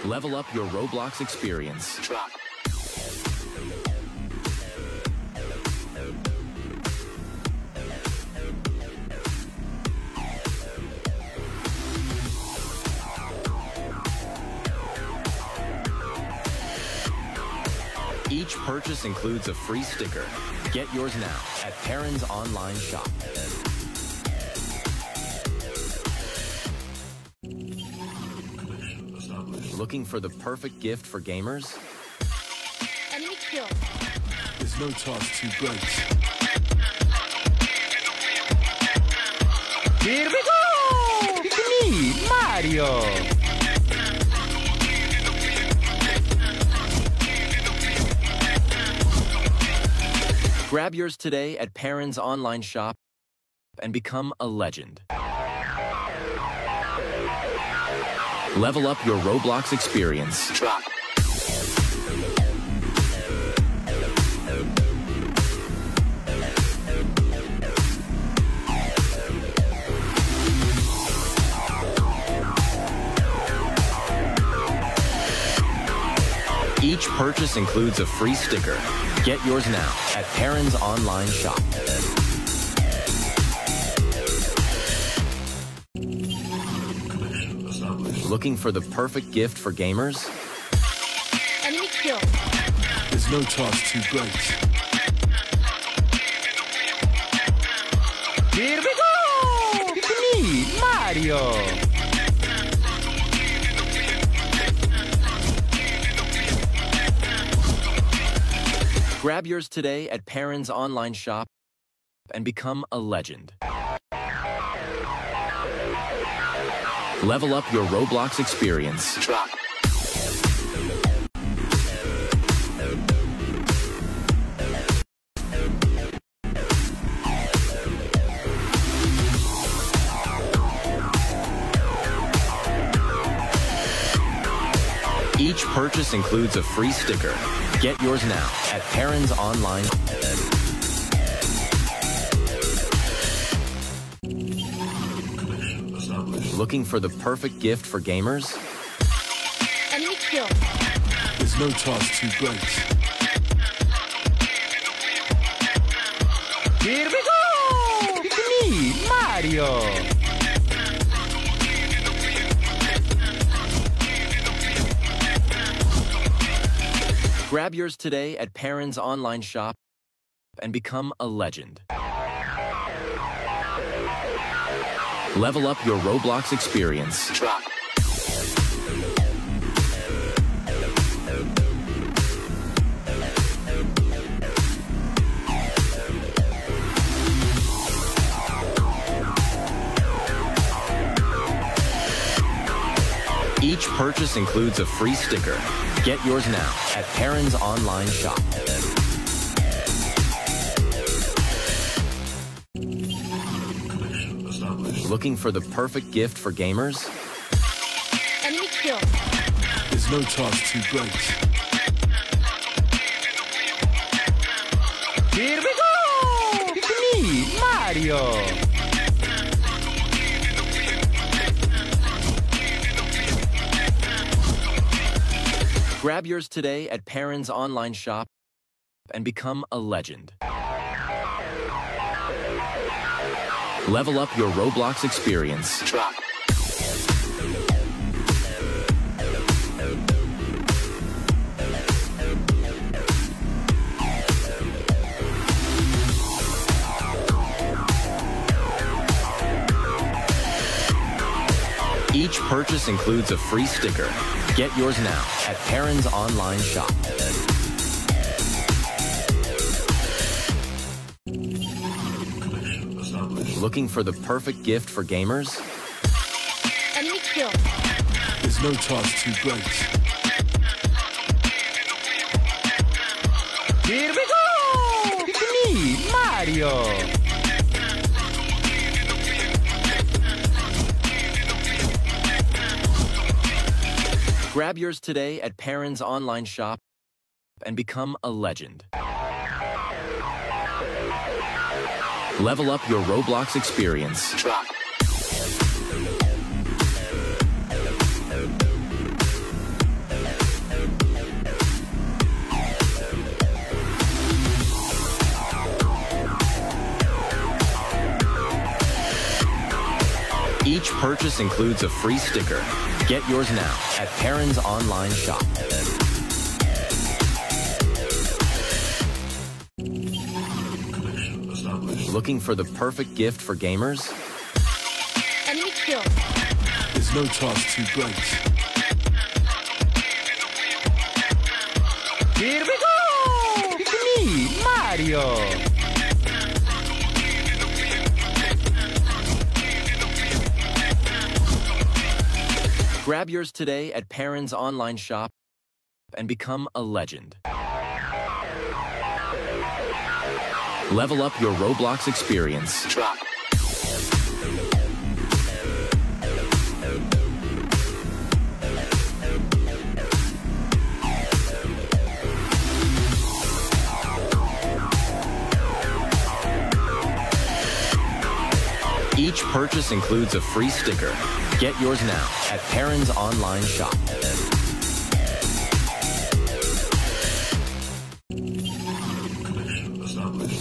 Level up your Roblox experience. Drop. Each purchase includes a free sticker. Get yours now at Perrin's online shop. Looking for the perfect gift for gamers? Enemy kill. There's no task too great. Here we go! It's me, Mario! Grab yours today at Perrin's online shop and become a legend. Level up your Roblox experience. Drop. Each purchase includes a free sticker. Get yours now at Perrin's online shop. Looking for the perfect gift for gamers? Enemy kill. There's no task too great. Here we go! It's me, Mario! Grab yours today at Perrin's online shop and become a legend. Level up your Roblox experience. Drop. Each purchase includes a free sticker. Get yours now at Perrin's online. Looking for the perfect gift for gamers? Enemy kill. There's no task too great. Here we go! It's me, Mario! Grab yours today at Perrin's online shop and become a legend. Level up your Roblox experience. Drop. Each purchase includes a free sticker. Get yours now at Perrin's online shop. Looking for the perfect gift for gamers? Enemy kill. There's no task too great. Here we go! It's me, Mario! Grab yours today at Perrin's online shop and become a legend. Level up your Roblox experience. Drop. Each purchase includes a free sticker. Get yours now at Perrin's online shop. Looking for the perfect gift for gamers? Enemy kill. There's no task too great. Here we go! It's me, Mario! Grab yours today at Perrin's online shop and become a legend. Level up your Roblox experience. Drop. purchase includes a free sticker. Get yours now at Perrin's online shop. Looking for the perfect gift for gamers? Enemy killed. There's no task too great. Here we go! It's me, Mario! Grab yours today at Perrin's online shop and become a legend. Level up your Roblox experience. Drop. Each purchase includes a free sticker. Get yours now at Perrin's online shop.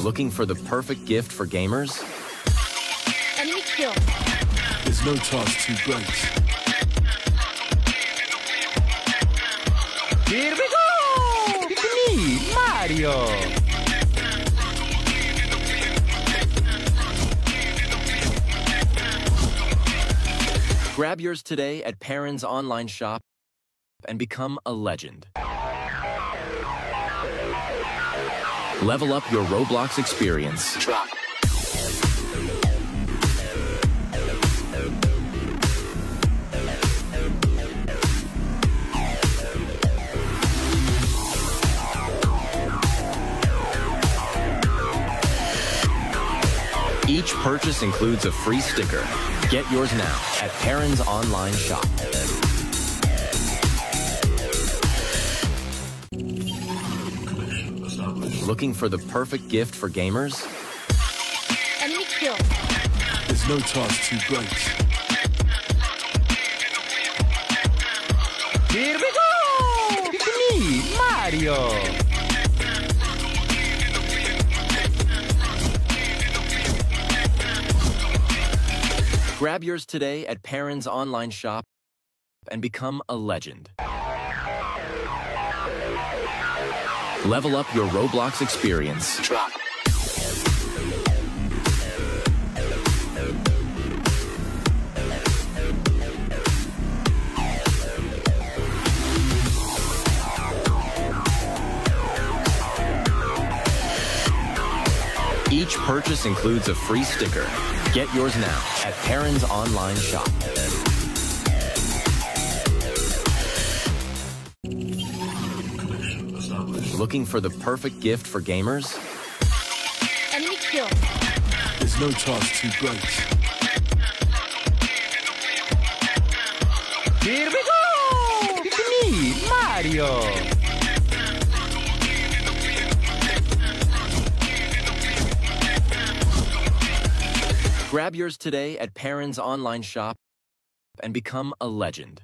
Looking for the perfect gift for gamers? Enemy killed. There's no task too great. Here we go! It's me, Mario! Grab yours today at Perrin's online shop and become a legend. Level up your Roblox experience. Drop. Each purchase includes a free sticker. Get yours now at Perrin's online shop. Looking for the perfect gift for gamers? Enemy killed. There's no task too great. Here we go! It's me, Mario! Grab yours today at Perrin's online shop and become a legend. Level up your Roblox experience. Drop. Each purchase includes a free sticker. Get yours now at Perrin's online shop. Looking for the perfect gift for gamers? Enemy killed. There's no task too great. Here we go! It's me, Mario! Grab yours today at Perrin's online shop and become a legend.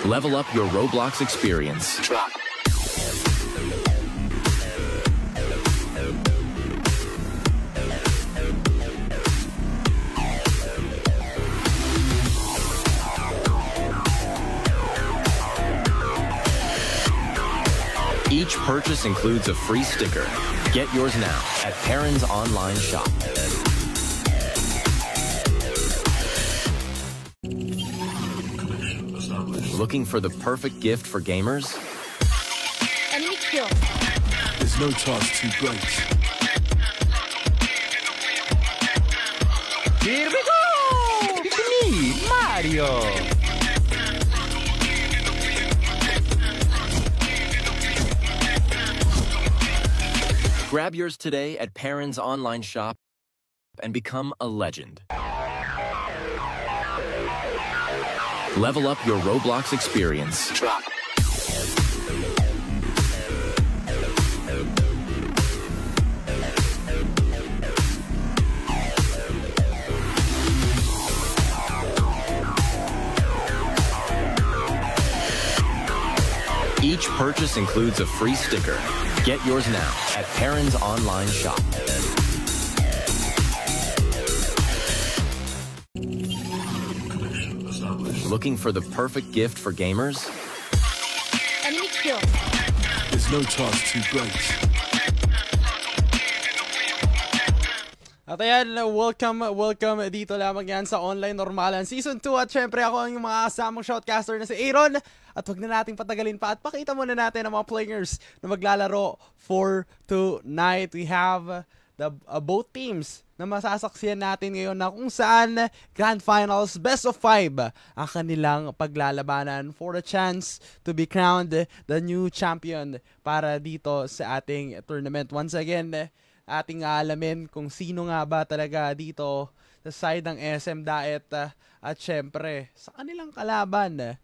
Level up your Roblox experience. Drop. Each purchase includes a free sticker. Get yours now at Perrin's online shop. Looking for the perfect gift for gamers? Enemy killed. There's no task too great. Here we go! It's me, Mario! Grab yours today at Perrin's online shop and become a legend. Level up your Roblox experience. Drop. Each purchase includes a free sticker. Get yours now at Perrin's online shop. Looking for the perfect gift for gamers? Enemy killed. There's no task too great. At ayan, welcome dito lamang yan sa Online Normalan Season 2. At syempre ako ang yung mga kasamang shoutcaster na si Aaron. At wag na nating patagalin pa at pakita muna natin ang mga players na maglalaro for tonight. We have the both teams na masasaksiyan natin ngayon na kung saan Grand Finals Best of 5 ang kanilang paglalabanan for a chance to be crowned the new champion para dito sa ating tournament. Once again, ating alamin kung sino nga ba talaga dito sa side ng SM Diet at syempre sa kanilang kalaban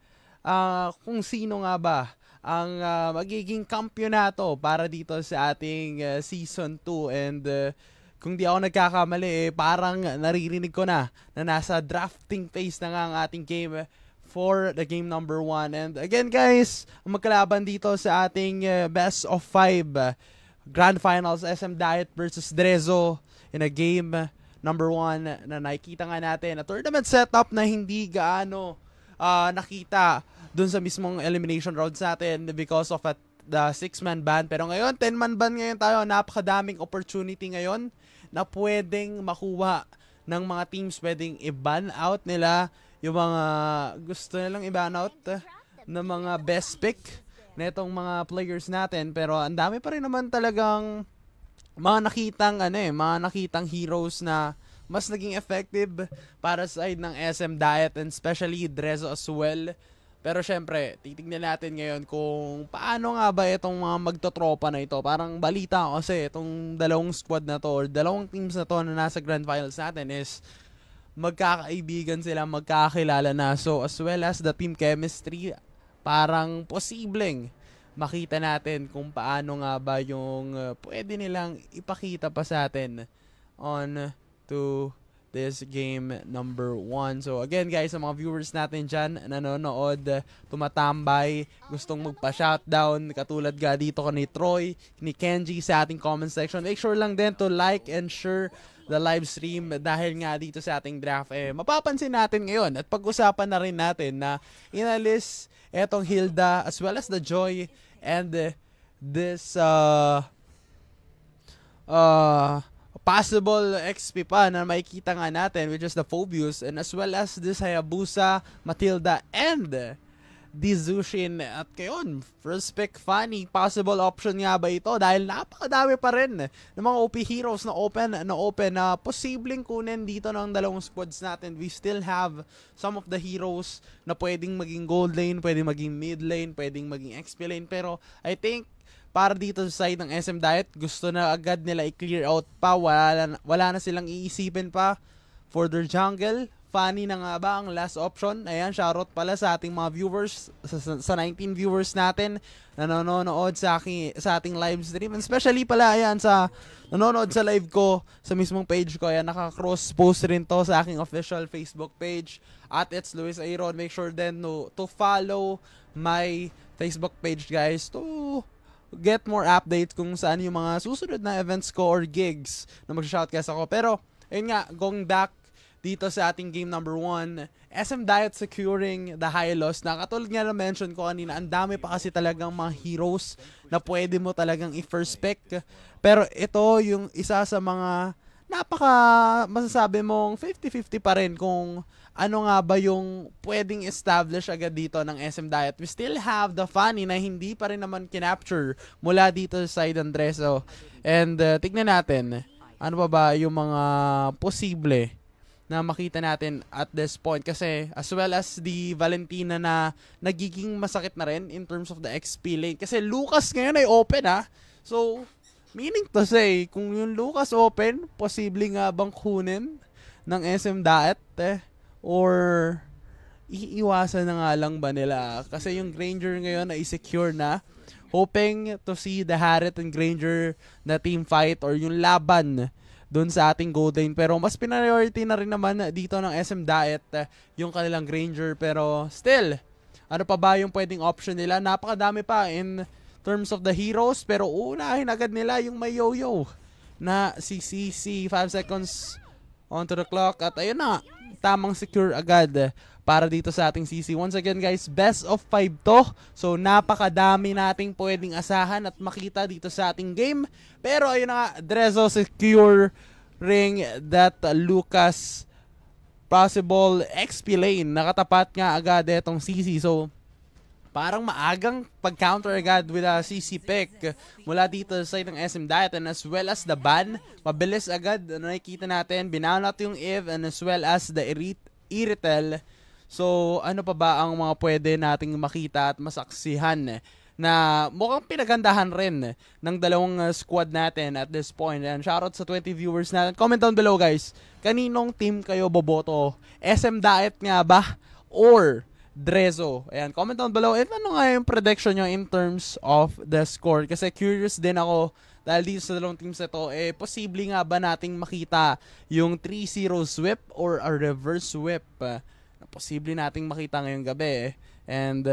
kung sino nga ba ang magiging kampyonato para dito sa ating Season 2. And kung di ako nagkakamali, parang naririnig ko na nasa drafting phase na nga ang ating game for the game number 1. And again guys, ang magkalaban dito sa ating Best of 5 Grand Finals, SM Diet versus Drezo in a game number 1 na nakikita nga natin. A tournament setup na hindi gaano nakita dun sa mismong elimination rounds natin because of the 6-man ban. Pero ngayon, 10-man ban ngayon tayo. Napakadaming opportunity ngayon na pwedeng makuha ng mga teams. Pwedeng i-ban out nila yung mga gusto nilang i-ban out ng mga best pick na itong mga players natin. Pero ang dami pa rin naman talagang mga nakitang heroes na mas naging effective para sa side ng SM Diet and especially Drezo as well. Pero syempre, titignan natin ngayon kung paano nga ba itong mga magtotropa na ito. Parang balita kasi itong dalawang squad na to or dalawang teams na to na nasa Grand Finals natin is magkakaibigan sila, magkakilala na. So as well as the team chemistry, parang posibleng makita natin kung paano nga ba yung pwede nilang ipakita pa sa atin on to this game number 1. So again guys, sa mga viewers natin dyan, nanonood, tumatambay, gustong magpa-shoutout, katulad ga dito ko ni Troy, ni Kenji sa ating comment section. Make sure lang din to like and share the live stream dahil nga dito sa ating draft mapapansin natin ngayon at pag-usapan na rin natin na inalis etong Hilda as well as the Joy and this possible XP pa na makikita nga natin, which is the Phobius, and as well as this Hayabusa, Matilda, and the Zushin. At kayon, first pick Fanny, possible option nga ba ito? Dahil napakadami pa rin ng mga OP heroes na open na posibleng kunin dito ng dalawang squads natin. We still have some of the heroes na pwedeng maging gold lane, pwedeng maging mid lane, pwedeng maging XP lane, pero I think para dito sa side ng SM Diet, gusto na agad nila i-clear out pa. Wala na silang iisipin pa for their jungle. Fanny na nga ba ang last option? Ayan, shoutout pala sa ating mga viewers, sa 19 viewers natin na nanonood sa ating live stream. And especially pala, ayan, sa nanonood sa live ko, sa mismong page ko. Ayan, naka-cross post rin to sa aking official Facebook page. At it's Luis Aaron. Make sure then to follow my Facebook page, guys, to get more updates kung saan yung mga susunod na events ko or gigs na mag-shoutcast ako. Pero, ayun nga, going back dito sa ating game number 1, SM Diet securing the high loss. Na katulad nga na mention ko kanina, ang dami pa kasi talagang mga heroes na pwede mo talagang i-first pick. Pero ito yung isa sa mga masasabi mong 50-50 pa rin kung ano nga ba yung pwedeng establish agad dito ng SM Diet. We still have the Fanny na hindi pa rin naman kinapture mula dito sa side ng Drezo. And tignan natin, ano ba yung mga posible na makita natin at this point. Kasi as well as the Valentina na nagiging masakit na rin in terms of the XP lane. Kasi Lucas ngayon ay open So, meaning to say, kung yung Lucas open, posible nga bang kunin ng SM Diet or iiwasan na nga lang ba nila? Kasi yung Granger ngayon ay secure na. Hoping to see the Harriet and Granger na team fight or yung laban doon sa ating gold lane. Pero mas priority na rin naman dito ng SM Diet yung kanilang Granger. Pero still, ano pa ba yung pwedeng option nila? Napakadami pa in terms of the heroes. Pero unahin agad nila yung may yo-yo na si CC. 5 seconds onto the clock. At ayun na, tamang secure agad para dito sa ating CC. Once again guys, best of 5 to. So napakadami nating pwedeng asahan at makita dito sa ating game. Pero ayun na nga, Drezzo securing that Lucas possible XP lane. Nakatapat nga agad itong CC. So parang maagang pag-counter agad with a CC pick mula dito sa side ng SM Diet, and as well as the ban. Mabilis agad, nakikita natin, binaunat yung Eve and as well as the Iritel. So ano pa ba ang mga pwede nating makita at masaksihan na mukhang pinagandahan rin ng dalawang squad natin at this point. And shoutout sa 20 viewers natin. Comment down below guys, kaninong team kayo boboto? SM Diet nga ba? Or Drezzo? Ayan, comment down below. And ano nga yung prediction nyo in terms of the score? Kasi curious din ako dahil dito sa dalawang teams ito, posible nga ba nating makita yung 3-0 sweep or a reverse sweep? Posible nating makita ngayong gabi. And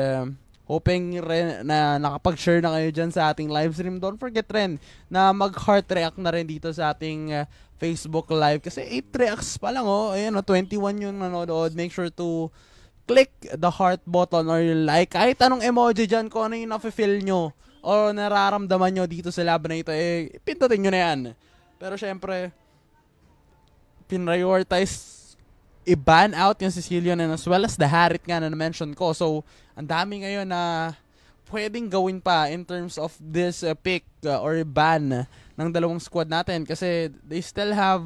hoping rin na nakapag-share na kayo dyan sa ating live stream. Don't forget rin na mag-heart react na rin dito sa ating Facebook live. Kasi 8 reacts pa lang Ayan 21 yung nanonood. Make sure to click the heart button or like. Kahit anong emoji dyan, kung ano yung nafe-feel nyo o nararamdaman nyo dito sa laban na ito, pindutin nyo na yan. Pero syempre, prioritize i-ban out yung Sicilian and as well as the Harit nga na mention ko. So, ang dami ngayon na pwedeng gawin pa in terms of this pick or ban ng dalawang squad natin kasi they still have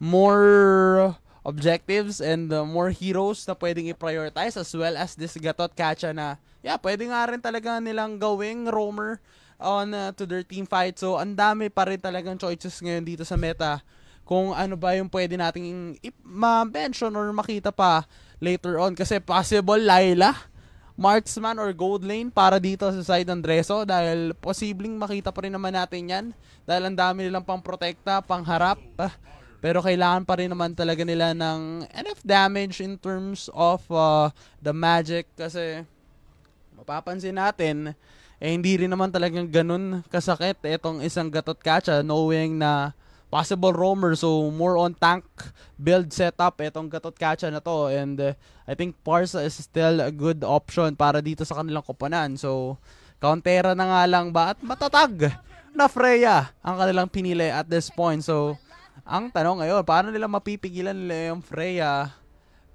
more objectives and more heroes na pwedeng i-prioritize as well as this Gatot Kacha na pwede nga rin talaga nilang gawing roamer on to their team fight. So, ang dami pa rin talagang choices ngayon dito sa meta kung ano ba yung pwede nating ma-mention or makita pa later on. Kasi possible Layla, marksman or gold lane para dito sa side ng Drezzo dahil posibleng makita pa rin naman natin yan dahil ang dami nilang pang protekta, pang harap. Pero kailangan pa rin naman talaga nila ng enough damage in terms of the magic kasi mapapansin natin hindi rin naman talagang ganun kasakit itong isang Gatot Kacha knowing na possible roamer, so more on tank build setup itong Gatot Kacha na to, and I think Parsa is still a good option para dito sa kanilang koponan. So countera na nga lang ba at matatag na Freya ang kanilang pinili at this point. So ang tanong ngayon, paano nila mapipigilan nila yung Freya?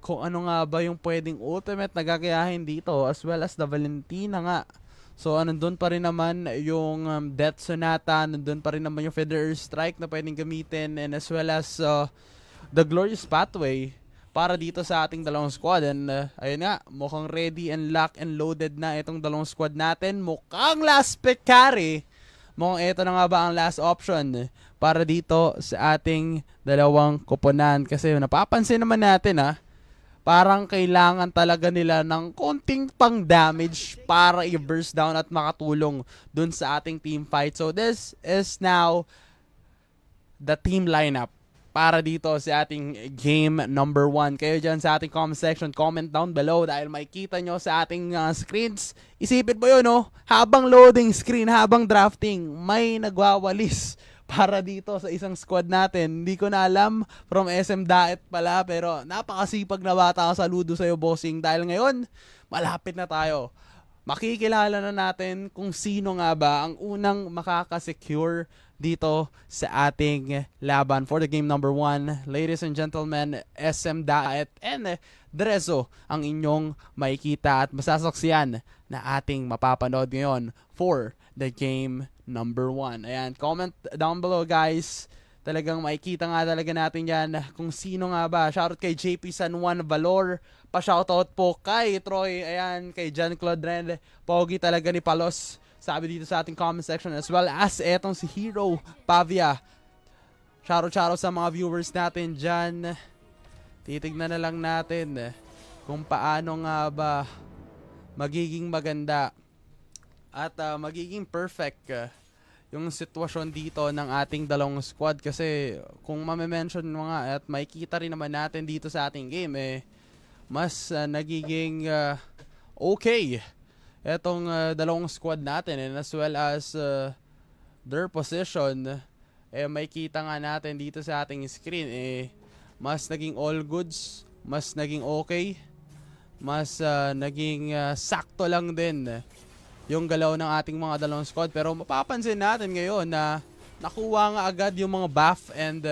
Kung ano nga ba yung pwedeng ultimate na gagayahin dito as well as the Valentina nga. So, nandun pa rin naman yung Death Sonata, nandun pa rin naman yung Feather Strike na pwedeng gamitin, and as well as the Glorious Pathway para dito sa ating dalawang squad. And ayun nga, mukhang ready and locked and loaded na itong dalawang squad natin. Mukhang last pick carry. Mukhang ito na nga ba ang last option para dito sa ating dalawang koponan. Kasi napapansin naman natin parang kailangan talaga nila ng konting pang damage para i-burst down at makatulong dun sa ating team fight. So this is now the team lineup para dito sa ating game number 1. Kayo dyan sa ating comment section, comment down below dahil makikita nyo sa ating screens. Isipin mo yun habang loading screen, habang drafting, may nagwawalis para dito sa isang squad natin. Hindi ko na alam, from SM Daet pala, pero napakasipag na bata. Saludo sa'yo, bossing, dahil ngayon malapit na tayo. Makikilala na natin kung sino nga ba ang unang makakasecure dito sa ating laban for the game number 1. Ladies and gentlemen, SM Daet and Drezzo ang inyong makikita at masasaksiyan na ating mapapanood ngayon for the game number 1. Ayan, comment down below guys. Talagang makikita nga talaga natin yan kung sino nga ba. Shoutout kay JP San Juan Valor. Pa-shoutout po kay Troy. Ayan, kay John Claude Ren. Pogi talaga ni Palos. Sabi dito sa ating comment section, as well as etong si Hero Pavia. Shoutout sa mga viewers natin dyan. Titignan na lang natin kung paano nga ba magiging maganda at magiging perfect yung sitwasyon dito ng ating dalawang squad. Kasi kung mame-mention mo nga at makikita rin naman natin dito sa ating game, mas nagiging okay etong dalawang squad natin, and as well as their position, makikita nga natin dito sa ating screen, mas naging all goods, mas naging okay mas naging sakto lang din yung galaw ng ating mga dalawang squad. Pero mapapansin natin ngayon na nakuha nga agad yung mga buff and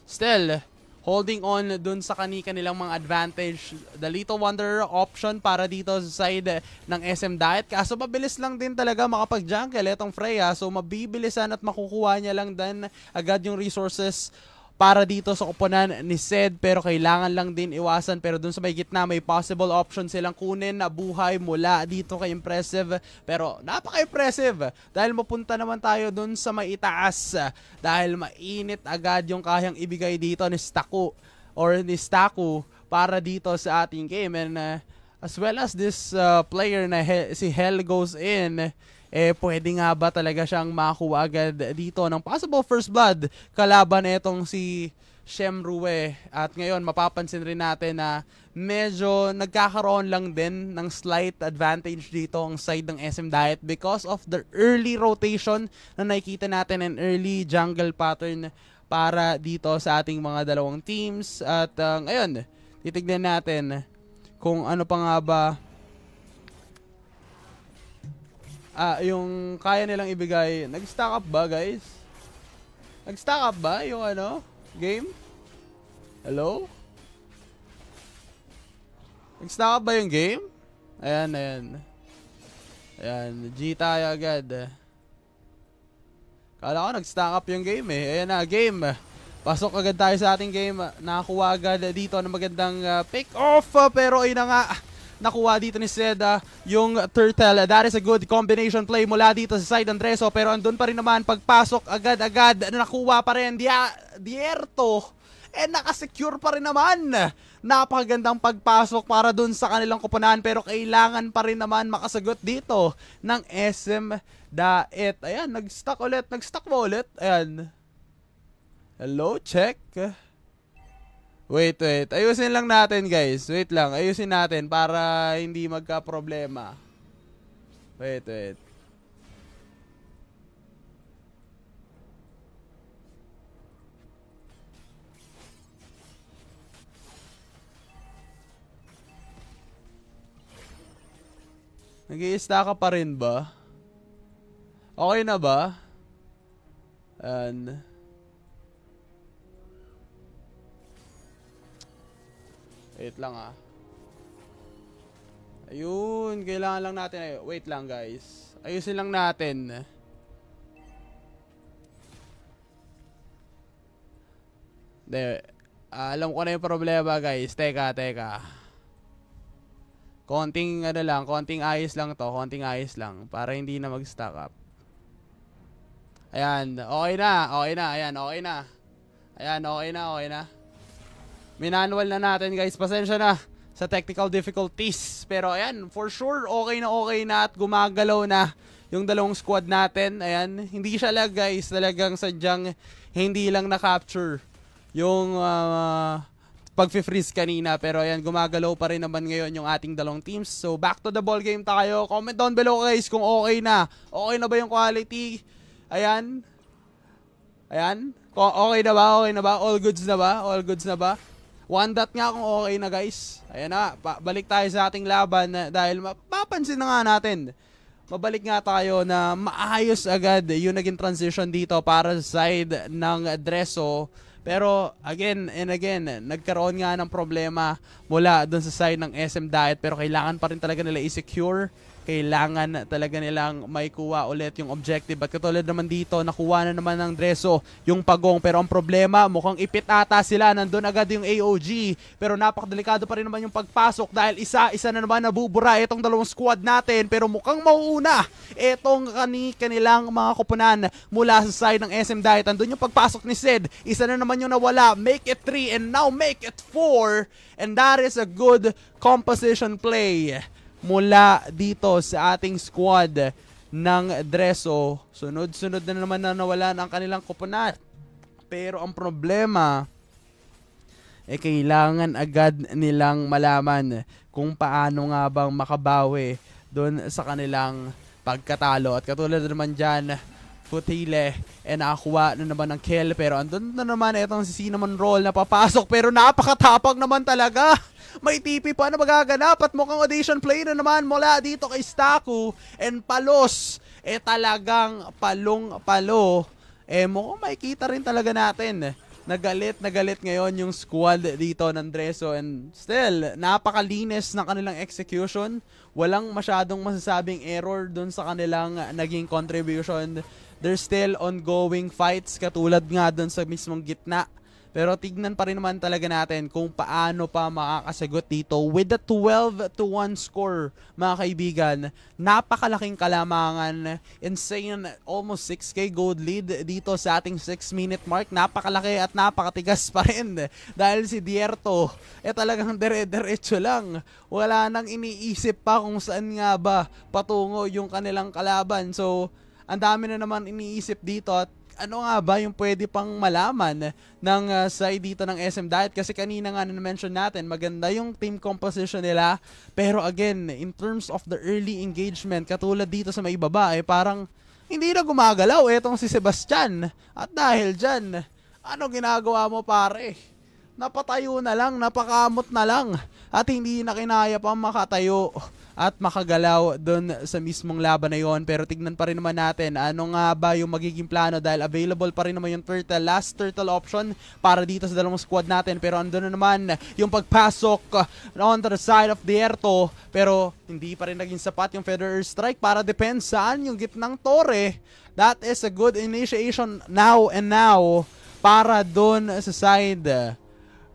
still holding on dun sa kanilang mga advantage. The Little Wonder option para dito sa side ng SM Diet. Kaso mabilis lang din talaga makapag-jungle itong Freya. So mabibilisan at makukuha niya lang din agad yung resources para dito sa koponan ni Zed, pero kailangan lang din iwasan. Pero dun sa may gitna may possible option silang kunin na buhay mula dito kay Impressive, pero napaka-impressive dahil mapunta naman tayo dun sa may itaas dahil mainit agad yung kayang ibigay dito ni Staku para dito sa ating game. And as well as this player na si Hell goes in, pwede nga ba talaga siyang makakuha agad dito ng possible first blood kalaban itong si Shemrue. At ngayon mapapansin rin natin na medyo nagkakaroon lang din ng slight advantage dito ang side ng SM Diet because of the early rotation na nakikita natin and early jungle pattern para dito sa ating mga dalawang teams. At ngayon titignan natin kung ano pa nga ba yung kaya nilang ibigay. Nag-stack up ba, guys? Nag-stack up ba yung game? Hello? Nag-stack up ba yung game? Ayan. G tayo agad. Kala ko nag-stack up yung game eh. Ayan na, game. Pasok agad tayo sa ating game. Nakakuha agad dito ng magandang pick off. Pero ayun na nga, nakuha dito ni Zed yung turtle. That is a good combination play mula dito sa side ng Dreso. Pero andun pa rin naman pagpasok agad-agad. Nakuha pa rin Dierto. Nakasecure pa rin naman. Napakagandang pagpasok para dun sa kanilang koponan. Pero kailangan pa rin naman makasagot dito ng SM Diet. Ayan, nag-stack ulit. Nag-stack mo ulit. Ayan. Hello, check. Wait. Ayusin lang natin, guys. Wait lang. Ayusin natin para hindi magka-problema. Wait. Nag-i-stack ka pa rin ba? Okay na ba? And wait lang ayun, kailangan lang natin. Wait lang, guys. Ayusin lang natin. Alam ko na yung problema, guys. Teka. Konting ayos lang to. Konting ayos lang. Para hindi na mag-stack up. Ayan, okay na. Ayan, okay na. Minanual na natin, guys. Pasensya na sa technical difficulties. Pero ayan, for sure, okay na at gumagalaw na yung dalawang squad natin. Ayan, hindi siya lag, guys. Talagang sadyang hindi lang na-capture yung pag-freeze kanina. Pero ayan, gumagalaw pa rin naman ngayon yung ating dalawang teams. So, back to the ball game tayo. Comment down below, guys, kung okay na. Okay na ba yung quality? Ayan. Okay na ba? All goods na ba? One dot nga kung okay na, guys. Ayan na, balik tayo sa ating laban dahil mapapansin na nga natin. Mabalik nga tayo na maayos agad yung naging transition dito para sa side ng Dreso. Pero again and again, nagkaroon nga ng problema mula dun sa side ng SM Diet. Pero kailangan pa rin talaga nila i-secure. Kailangan talaga nilang maikuha ulit yung objective. At katulad naman dito, nakuha na naman ng Dreso yung pagong. Pero ang problema, mukhang ipit ata sila. Nandun agad yung AOG. Pero napakadelikado pa rin naman yung pagpasok dahil isa na naman nabubura itong dalawang squad natin. Pero mukhang mauuna itong kanilang mga koponan mula sa side ng SM Diet. Nandun yung pagpasok ni Zed. Isa na naman yung nawala. Make it 3 and now make it 4. And that is a good composition play mula dito sa ating squad ng Dreso. Sunod-sunod na naman na nawala ang kanilang koponan. Pero ang problema, kailangan agad nilang malaman kung paano nga bang makabawi doon sa kanilang pagkatalo. At katulad naman dyan, Futile, nakakuha na naman ng kill. Pero andun na naman itong si Cinnamon Roll na papasok. Pero napakatapang naman talaga May TP pa na magaganap at mukhang audition play na naman mula dito kay Staku and Palos. Talagang palong-palo. Mukhang makikita rin talaga natin. Nagalit ngayon yung squad dito ng Dreso and still, napakalinis ng kanilang execution. Walang masyadong masasabing error dun sa kanilang naging contribution. There's still ongoing fights katulad nga dun sa mismong gitna. Pero tignan pa rin naman talaga natin kung paano pa makakasagot dito with the 12-1 score, mga kaibigan. Napakalaking kalamangan. Insane, almost 6k gold lead dito sa ating 6-minute mark. Napakalaki at napakatigas pa rin. Dahil si Dierto, talagang dire-diretso lang. Wala nang iniisip pa kung saan nga ba patungo yung kanilang kalaban. So, ang dami na naman iniisip dito at ano nga ba yung pwede pang malaman ng side dito ng SM Diet kasi kanina nga na-mention natin maganda yung team composition nila pero again in terms of the early engagement katulad dito sa may baba parang hindi na gumagalaw etong si Sebastian at dahil dyan ano ginagawa mo pare? Napatayo na lang, napakamot na lang at hindi na kinaya pa makatayo at makagalaw dun sa mismong laban na yon. Pero tignan pa rin naman natin ano nga ba yung magiging plano dahil available pa rin naman yung last turtle option para dito sa dalawang squad natin. Pero andun na naman yung pagpasok on the side of Dierto pero hindi pa rin naging sapat yung Feather Strike para depensahan yung gitnang tore. That is a good initiation now para dun sa side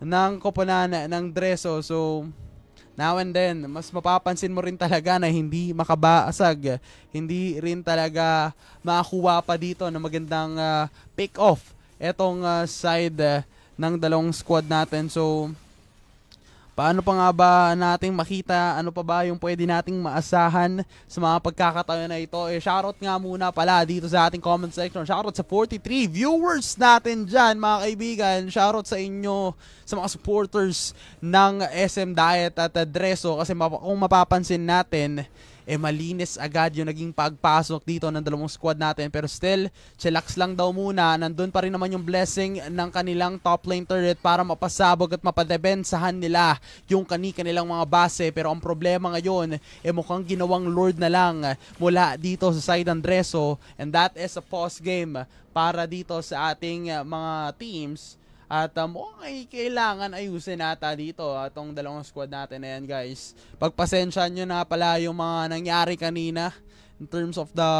ng koponan ng Dreso. So now and then, mas mapapansin mo rin talaga na hindi makabasag. Hindi rin talaga makakuha pa dito na magandang pick-off etong side ng dalawang squad natin. So, paano pa nga ba nating makita, ano pa ba yung pwede nating maasahan sa mga pagkakataon na ito? Shoutout nga muna pala dito sa ating comment section. Shoutout sa 43 viewers natin dyan, mga kaibigan. Shoutout sa inyo, sa mga supporters ng SM Diet at Dreso. Kasi kung mapapansin natin, malinis agad yung naging pagpasok dito ng dalawang squad natin. Pero still, chillax lang daw muna. Nandun pa rin naman yung blessing ng kanilang top lane turret para mapasabog at mapadebensahan nila yung kanilang mga base. Pero ang problema ngayon, mukhang ginawang lord na lang mula dito sa side ng Dreso. And that is a pause game para dito sa ating mga teams. At mukhang kailangan ayusin nata dito atong dalawang squad natin na yan, guys. Pagpasensyahan nyo na pala yung mga nangyari kanina in terms of the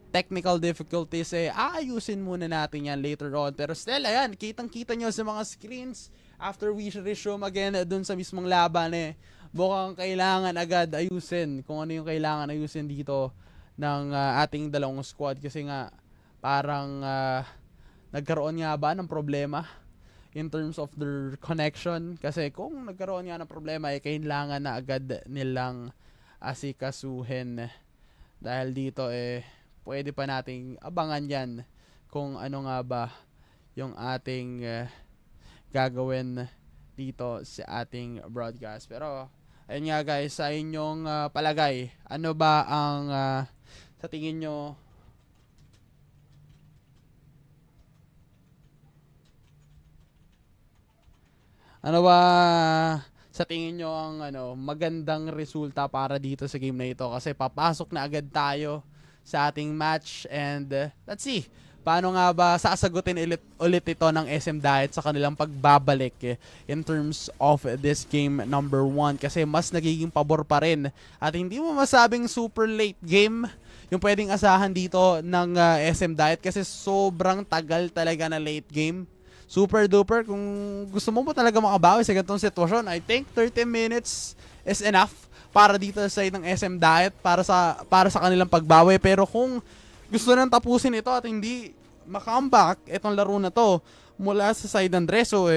technical difficulties. Aayusin muna natin yan later on. Pero still, ayan, kitang-kita nyo sa mga screens after we resume again dun sa mismong laban. Mukhang kailangan agad ayusin kung ano yung kailangan ayusin dito ng ating dalawang squad. Kasi nga, parang nagkaroon nga ba ng problema in terms of their connection. Kasi kung nagkaroon nga ng problema, kailangan na agad nilang asikasuhin. Dahil dito, pwede pa nating abangan yan kung ano nga ba yung ating gagawin dito sa ating broadcast. Pero, ayun nga guys, sa inyong palagay, ano ba ang sa tingin nyo ano ba sa tingin nyo ang magandang resulta para dito sa game na ito? Kasi papasok na agad tayo sa ating match and let's see paano nga ba sasagutin ulit ito ng SM Diet sa kanilang pagbabalik in terms of this game number 1. Kasi mas nagiging pabor pa rin at hindi mo masabing super late game yung pwedeng asahan dito ng SM Diet kasi sobrang tagal talaga na late game. Super duper, kung gusto mo talaga makabawi sa ganitong sitwasyon, I think 30 minutes is enough para dito sa side ng SM Diet para sa kanilang pagbawi. Pero kung gusto nang tapusin ito at hindi ma-comeback itong laro na to mula sa side ng Dreso,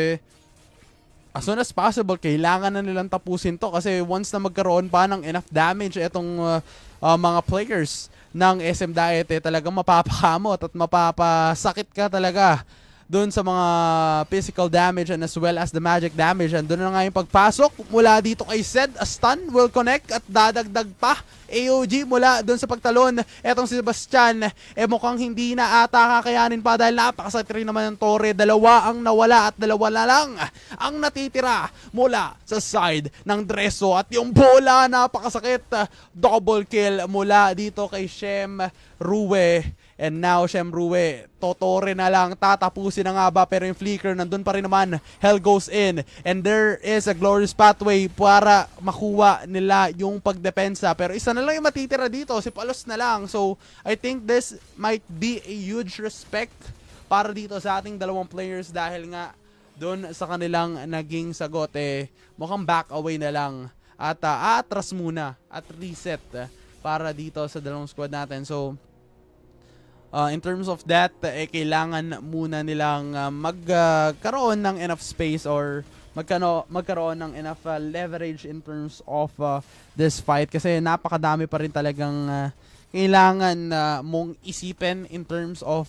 as soon as possible, kailangan na nilang tapusin to kasi once na magkaroon pa ng enough damage itong mga players ng SM Diet, talagang mapapakamot at mapapasakit ka talaga doon sa mga physical damage and as well as the magic damage. And doon na nga yung pagpasok mula dito kay Zed. A stun will connect at dadagdag pa AOG mula doon sa pagtalon. Etong si Sebastian, mukhang hindi na ata kakayanin pa dahil napakasakit rin naman ng Torre. Dalawa ang nawala at dalawa na lang ang natitira mula sa side ng Dreso. At yung bola, napakasakit. Double kill mula dito kay Shem Rue. And now, Shem Rue, Totore na lang, tatapusin na nga ba, pero yung flicker, nandun pa rin naman, Hell goes in, and there is a glorious pathway para makuha nila yung pagdepensa, pero isa na lang yung matitira dito, si Palos na lang, so I think this might be a huge respect para dito sa ating dalawang players, dahil nga, dun sa kanilang naging sagot, mukhang back away na lang, at aatras muna, at reset, para dito sa dalawang squad natin, so, in terms of that, kailangan muna nilang magkaroon ng enough space or magkaroon ng enough leverage in terms of this fight. Kasi napakadami pa rin talagang kailangan mong isipin in terms of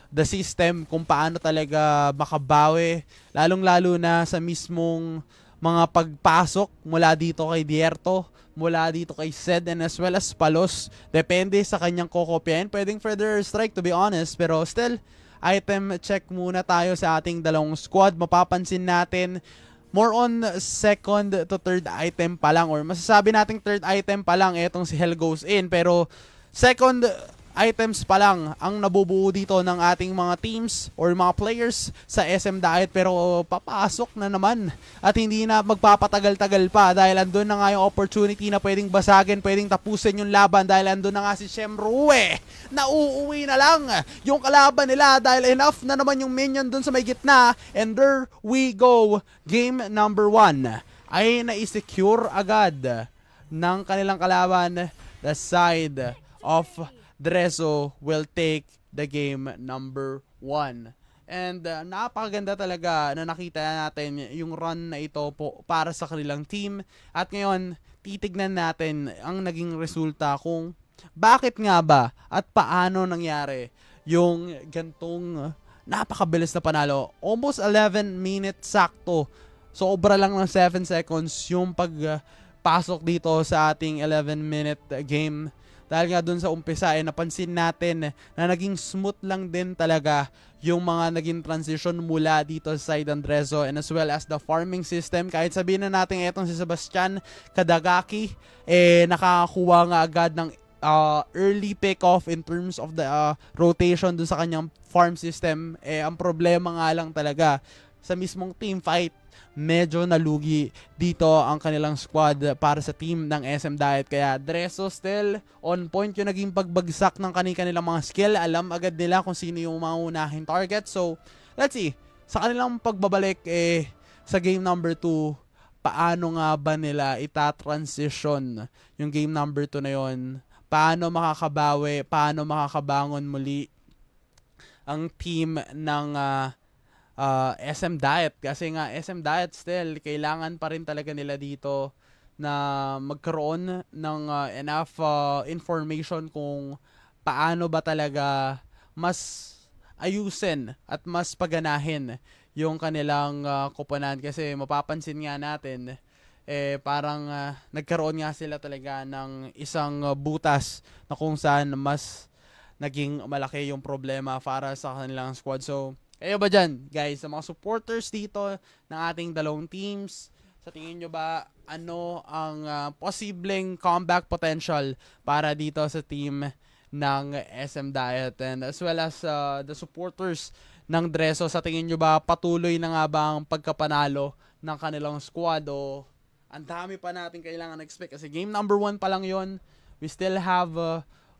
the system, kung paano talaga makabawi. Lalong-lalo na sa mismong mga pagpasok mula dito kay Dierto, mula dito kay Zed, and as well as Palos. Depende sa kanyang kokopyahin. Pwedeng further strike to be honest, pero still, item check muna tayo sa ating dalawang squad. Mapapansin natin, more on second to third item pa lang, or masasabi nating third item pa lang etong si Hell goes in, pero second items pa lang ang nabubuo dito ng ating mga teams or mga players sa SM Diet, pero papasok na naman at hindi na magpapatagal-tagal pa dahil andun na nga yung opportunity na pwedeng basagin, pwedeng tapusin yung laban dahil andun na nga si Shem Rue. Nauuwi na lang yung kalaban nila dahil enough na naman yung minion dun sa may gitna, and there we go. Game number 1 ay na-secure agad ng kanilang kalaban. The side of Dreso will take the game number 1. And napakaganda talaga na nakita natin yung run na ito po para sa kanilang team. At ngayon, titignan natin ang naging resulta kung bakit nga ba at paano nangyari yung gantong napakabilis na panalo. Almost 11 minutes sakto. Sobra lang ng 7 seconds yung pagpasok dito sa ating 11-minute game. Dahil nga dun sa umpisa, napansin natin na naging smooth lang din talaga yung mga naging transition mula dito sa side ng Dreso, and as well as the farming system. Kahit sabihin na natin etong si Sebastian Kadagaki, nakakuha nga agad ng early pick-off in terms of the rotation dun sa kanyang farm system. Ang problema nga lang talaga sa mismong team fight, medyo nalugi dito ang kanilang squad para sa team ng SM Diet. Kaya Dreso still on point yung naging pagbagsak ng kanilang mga skill. Alam agad nila kung sino yung mga unahing target. So, let's see. Sa kanilang pagbabalik sa game number 2, paano nga ba nila itatransition yung game number 2 na yon? Paano makakabawi? Paano makakabangon muli ang team ng SM Diet? Kasi nga SM Diet still kailangan pa rin talaga nila dito na magkaroon ng enough information kung paano ba talaga mas ayusin at mas paganahin yung kanilang koponan. Kasi mapapansin nga natin parang nagkaroon nga sila talaga ng isang butas na kung saan mas naging malaki yung problema para sa kanilang squad. So kayo ba dyan, guys, sa mga supporters dito ng ating dalawang teams, sa tingin nyo ba ano ang posibleng comeback potential para dito sa team ng SM Diet, and as well as the supporters ng Dreso, sa tingin nyo ba patuloy na nga ba ang pagkapanalo ng kanilang squad, o ang dami pa natin kailangan expect? Kasi game number 1 pa lang yon. We still have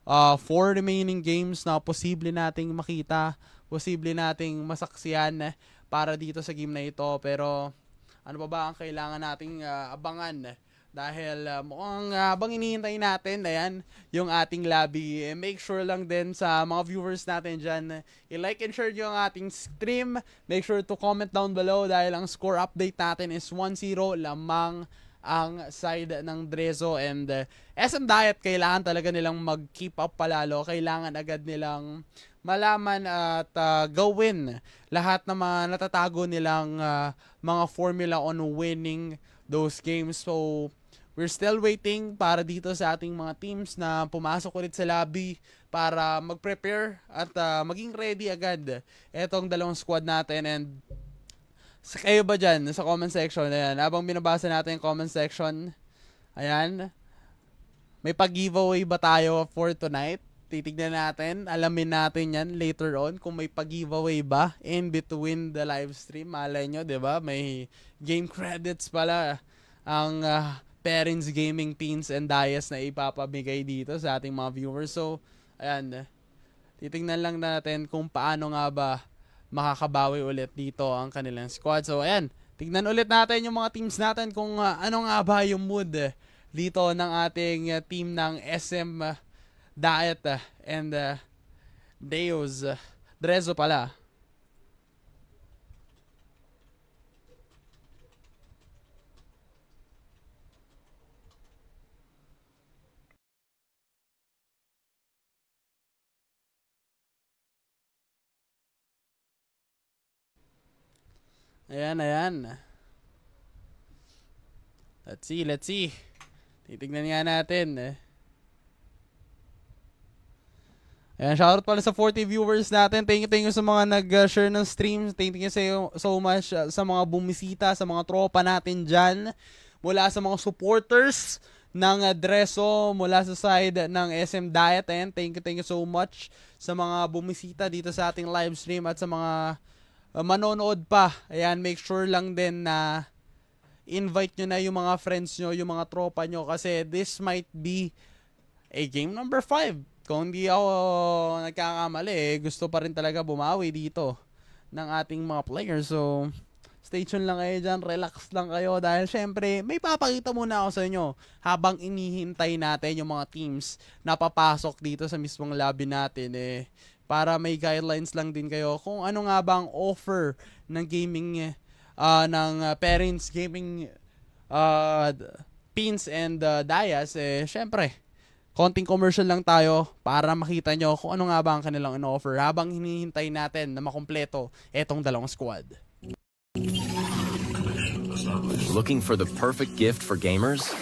4 remaining games na posible nating makita, posible nating masaksiyan para dito sa game na ito. Pero ano pa ba ang kailangan nating abangan? Dahil mukhang habang inihintay natin, ayan, yung ating lobby, make sure lang din sa mga viewers natin dyan, i-like and share yung ating stream. Make sure to comment down below dahil ang score update natin is 1-0 lamang ang side ng Dreso, and SM Diet kailangan talaga nilang mag-keep up palalo. Kailangan agad nilang malaman at gawin lahat ng mga natatago nilang mga formula on winning those games. So, we're still waiting para dito sa ating mga teams na pumasok ulit sa lobby para mag-prepare at maging ready agad etong dalawang squad natin. And kayo ba dyan sa comment section? Ayan, habang binabasa natin yung comment section, ayan, may pag-giveaway ba tayo for tonight? Titignan natin, alamin natin yan later on kung may pag-giveaway ba in between the live stream. Malay nyo, diba? May game credits pala ang Parents Gaming Pins and Dias na ipapamigay dito sa ating mga viewers. So, ayan, titignan lang natin kung paano nga ba makakabawi ulit dito ang kanilang squad. So, ayan, tignan ulit natin yung mga teams natin kung ano nga ba yung mood dito ng ating team ng SM Diet and Deos Drezo pala. Ayan, ayan. Let's see. Titignan nga natin. Ayan, shoutout pala sa 40 viewers natin. Thank you sa mga nag-share ng stream. Thank you so much sa mga bumisita, sa mga tropa natin dyan. Mula sa mga supporters ng Dreso, mula sa side ng SM Diet. Ayan, thank you so much sa mga bumisita dito sa ating live stream at sa mga manonood pa. Ayan, make sure lang din na invite nyo na yung mga friends nyo, yung mga tropa nyo, kasi this might be a game number 5. Kung hindi ako nagkakamali, gusto pa rin talaga bumawi dito ng ating mga players. So, stay tuned lang kayo dyan, relax lang kayo, dahil syempre, may papakita muna ako sa inyo habang inihintay natin yung mga teams na papasok dito sa mismong lobby natin, para may guidelines lang din kayo kung ano nga bang offer ng gaming, ng Parents Gaming Pins and Dias. Syempre, konting commercial lang tayo para makita nyo kung ano nga ba ang kanilang in-offer habang hinihintay natin na makumpleto etong dalawang squad. Looking for the perfect gift for gamers?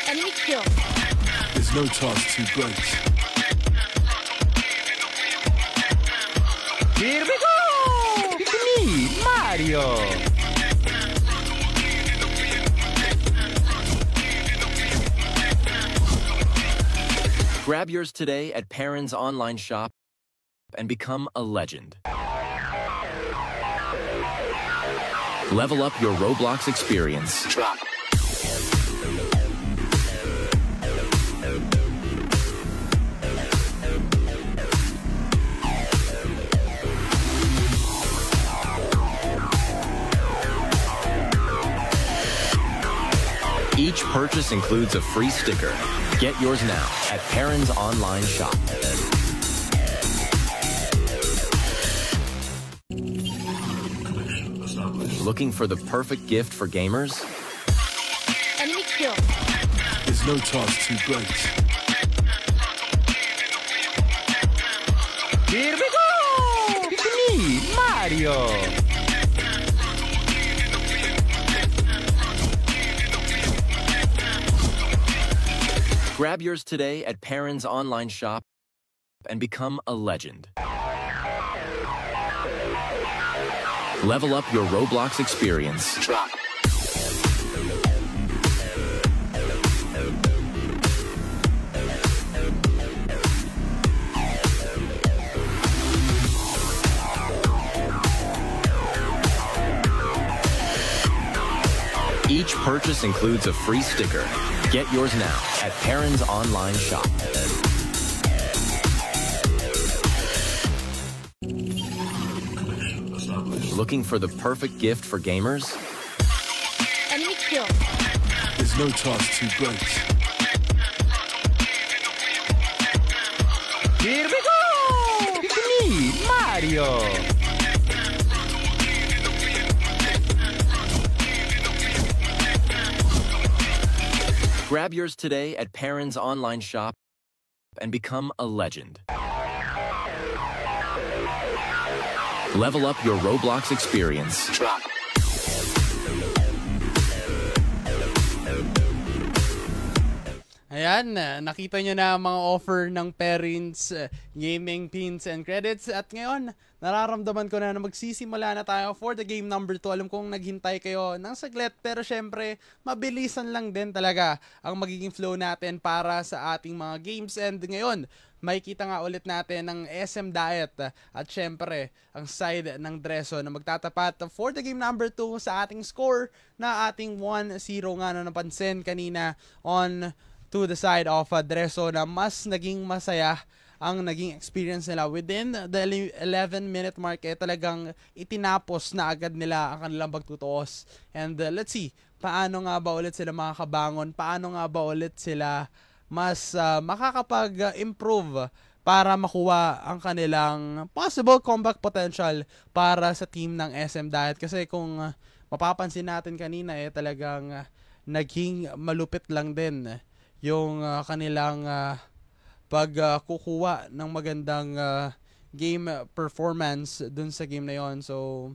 Enemy kill. There's no task too great. Here we go! It's me, Mario! Grab yours today at Perrin's online shop and become a legend. Level up your Roblox experience. Each purchase includes a free sticker. Get yours now at Perrin's online shop. Looking for the perfect gift for gamers? Enemy kill. There's no task too great. Here we go! It's me, Mario! Grab yours today at Perrin's online shop and become a legend. Level up your Roblox experience. Each purchase includes a free sticker. Get yours now at Perrin's online shop. Looking for the perfect gift for gamers? Enemy kill. There's no task too great. Here we go! It's me, Mario! Grab yours today at Perrin's online shop and become a legend. Level up your Roblox experience. Ayan, nakita nyo na ang mga offer ng parents, gaming pins and credits. At ngayon, nararamdaman ko na magsisimula na tayo for the game number 2. Alam kong naghintay kayo ng saglit, pero syempre, mabilisan lang din talaga ang magiging flow natin para sa ating mga games. And ngayon, makikita nga ulit natin ng SM Diet at syempre, ang side ng Dreso na magtatapat for the game number 2 sa ating score na ating 1-0 nga na napansin kanina on to the side of Dreso na mas naging masaya ang naging experience nila within the 11-minute mark. Talagang itinapos na agad nila ang kanilang pagtutuos. And let's see, paano nga ba ulit sila makakabangon? Paano nga ba ulit sila mas makakapag-improve para makuha ang kanilang possible comeback potential para sa team ng SM Diet? Kasi kung mapapansin natin kanina, talagang naging malupit lang din yung kanilang pagkukuha ng magandang game performance dun sa game na yon. So,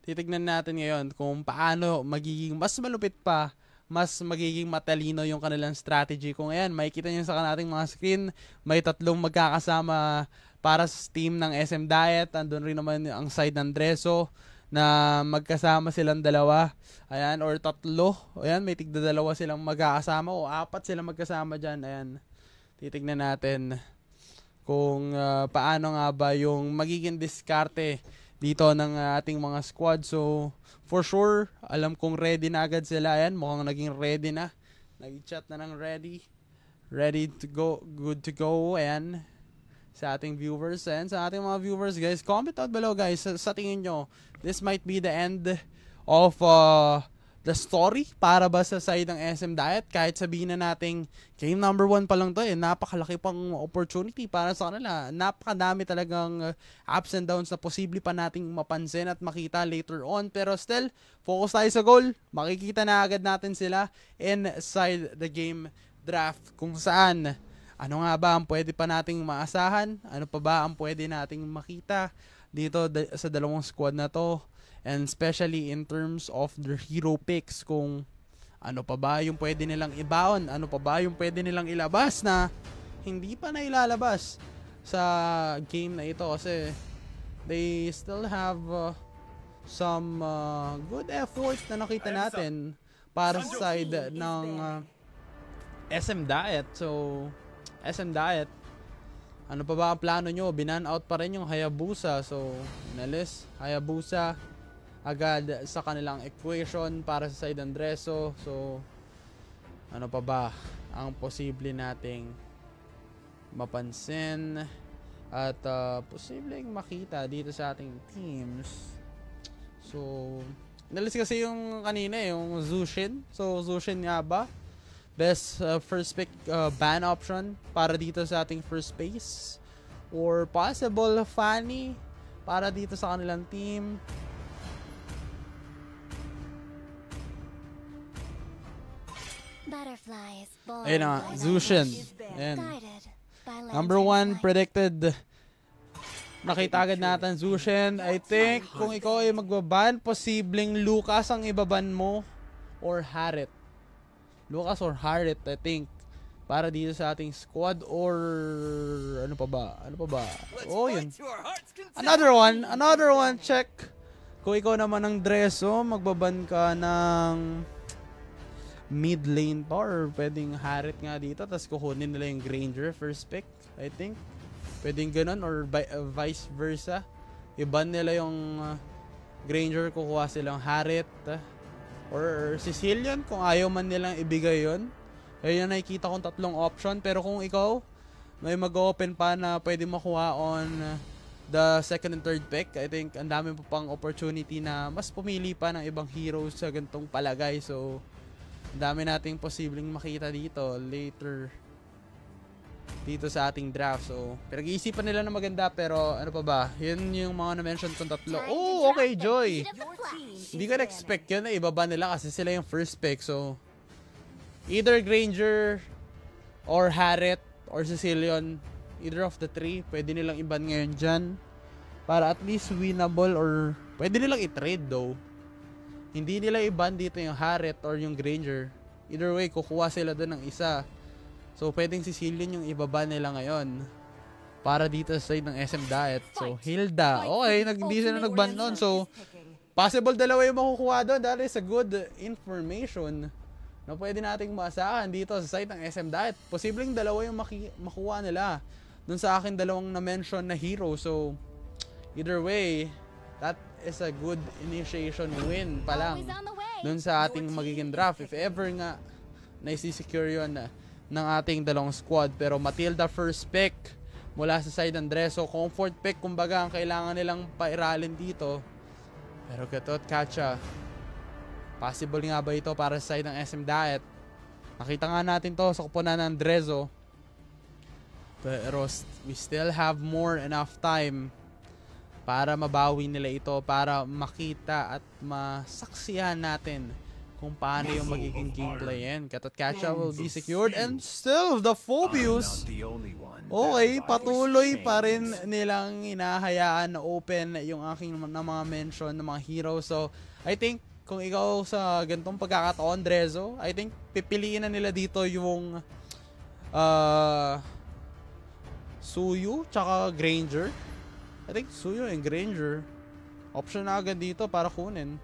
titignan natin ngayon kung paano magiging mas malupit pa, mas magiging matalino yung kanilang strategy. Kung ayan, makikita nyo sa ating mga screen, may 3 magkakasama para sa team ng SM Diet. Andun rin naman ang side ng Dreso na magkasama silang 2. Ayan, or 3. Ayan, may tigda 2 silang magkakasama o 4 silang magkasama dyan. Ayan, titignan natin kung paano nga ba yung magiging diskarte dito ng ating mga squad. So, for sure, alam kong ready na agad sila. Ayan, mukhang naging ready na. Nag-chat na ng ready. Ready to go, good to go. Ayan, sa ating viewers and sa ating mga viewers, guys, comment out below, guys, sa tingin nyo, this might be the end of the story para ba sa side ng SM Diet? Kahit sabihin na nating game number 1 pa lang to, napakalaki pang opportunity para sa kanila. Napakadami talagang ups and downs na posible pa nating mapansin at makita later on, pero still, focus tayo sa goal. Makikita na agad natin sila inside the game draft, kung saan ano nga ba ang pwede pa nating maasahan? Ano pa ba ang pwede nating makita dito sa dalawang squad na to? And especially in terms of their hero picks, kung ano pa ba yung pwede nilang ibaon? Ano pa ba yung pwede nilang ilabas na hindi pa na ilalabas sa game na ito? Kasi they still have some good effort na nakita natin para sa side ng SM Diet. So, SM Diet, ano pa ba ang plano nyo? Binan out pa rin yung Hayabusa. So, inalis Hayabusa agad sa kanilang equation para sa side ng Dreso. So, ano pa ba ang posible nating mapansin at posibleng makita dito sa ating teams? So, inalis kasi yung kanina, yung Zushin. So, Zushin nga ba? Best first pick ban option para dito sa ating first base, or possible Fanny para dito sa kanilang team. Ayun na, Zushin. Ayan. Number 1 predicted. Nakita agad natin Zushin. I think kung ikaw ay magbaban, posibleng Lucas ang ibaban mo or Harit. Lucas or Harit, I think, para dito sa ating squad. Or ano pa ba? Oh, yun. Another one, check. Kung ikaw naman ng Dreso, magbaban ka ng mid lane pa, or pwedeng Harit nga dito, tapos kukunin nila yung Granger first pick, I think. Pwedeng ganun, or vice versa. Iban nila yung Granger, kukuha silang Harit or Sicilian kung ayaw man nilang ibigay yun. Ayun, nakikita kong 3 option. Pero kung ikaw may mag-open pa na pwede makuha on the second and third pick, I think ang dami pa pang opportunity na mas pumili pa ng ibang heroes sa gantong palagay. So, ang dami nating posibleng makita dito later dito sa ating draft. So, pinag-iisipan nila na maganda, pero ano pa ba? Yun yung mga na-mention kong 3. Oh, okay, Joy! Hindi ko na-expect yun na ibaba nila kasi sila yung first pick. So, either Granger or Harit or Sicilian, Either of the three, pwede nilang iban ngayon dyan. Para at least winnable or pwede nilang i-trade though. Hindi nila iban dito yung Harriet or yung Granger. Either way, kukuha sila doon ng isa. So, pwedeng si Cillian yung ibaba nila ngayon. Para dito sa side ng SM Diet. So, Hilda. Okay, hindi sila nag-ban nun. So, possible dalawa yung makukuha doon. That is a good information na pwede nating maasahan dito sa side ng SM Diet. Posibleng dalawa yung makuha nila doon sa akin dalawang na-mention na hero. So, either way, that is a good initiation win pa lang doon sa ating magiging draft. If ever nga naisisecure yun ng ating dalawang squad. Pero Matilda first pick mula sa side ng Dreso. Comfort pick, kumbaga ang kailangan nilang pairalin dito. Pero Gatot Kacha, possible nga ba ito para sa side ng SM Diet? Nakita nga natin to sa kupunan ng Dreso. Pero we still have more enough time para mabawi nila ito, para makita at masaksihan natin kung paano yung magiging gameplay yan. Gatot Kacha will be secured and still the Phobius. Okay, patuloy pa rin nilang hinahayaan na open yung aking na mga mention ng mga heroes. So, I think kung ikaw sa ganitong pagkakataon, Drezo, I think pipiliin na nila dito yung Suyu tsaka Granger. I think Suyu and Granger option na agad dito para kunin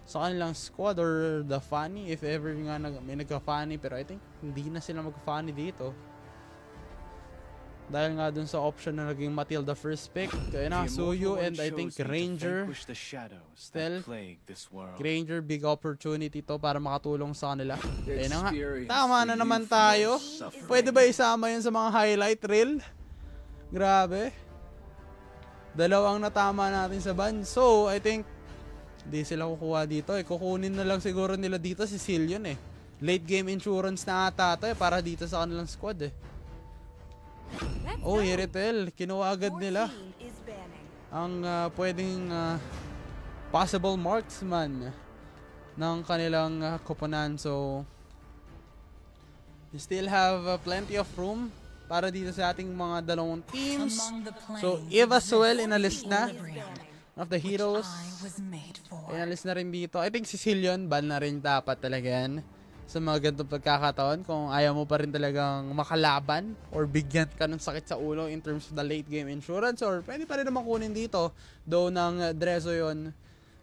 sa kanilang squad or the Fanny if ever nga may nagka-Fanny, pero I think hindi na sila mag-Fanny dito. Dahil nga dun sa option na naging Matilda first pick. Kaya na, Suyu and I think Granger. Still, Granger, big opportunity to para makatulong sa kanila. Kaya na nga, tama na naman tayo. Pwede ba isama yun sa mga highlight reel? Grabe. Dalawang natama natin sa ban. So, I think, hindi sila kukuha dito. Kukunin na lang siguro nila dito si Cillian eh. Late game insurance na ata ito para dito sa kanilang squad eh. Oh, Heritel, kinuha agad nila ang pwedeng possible marksman ng kanilang koponan. So, we still have plenty of room para dito sa ating mga dalawang teams. So, Eve as well, inalis na of the heroes. Inalis na rin dito. I think si Cillian, ban na rin dapat talaga yan sa mga ganitong pagkakataon kung ayaw mo pa rin talagang makalaban or bigyan ka ng sakit sa ulo in terms of the late game insurance, or pwede pa rin naman kunin dito though ng Dreso yon.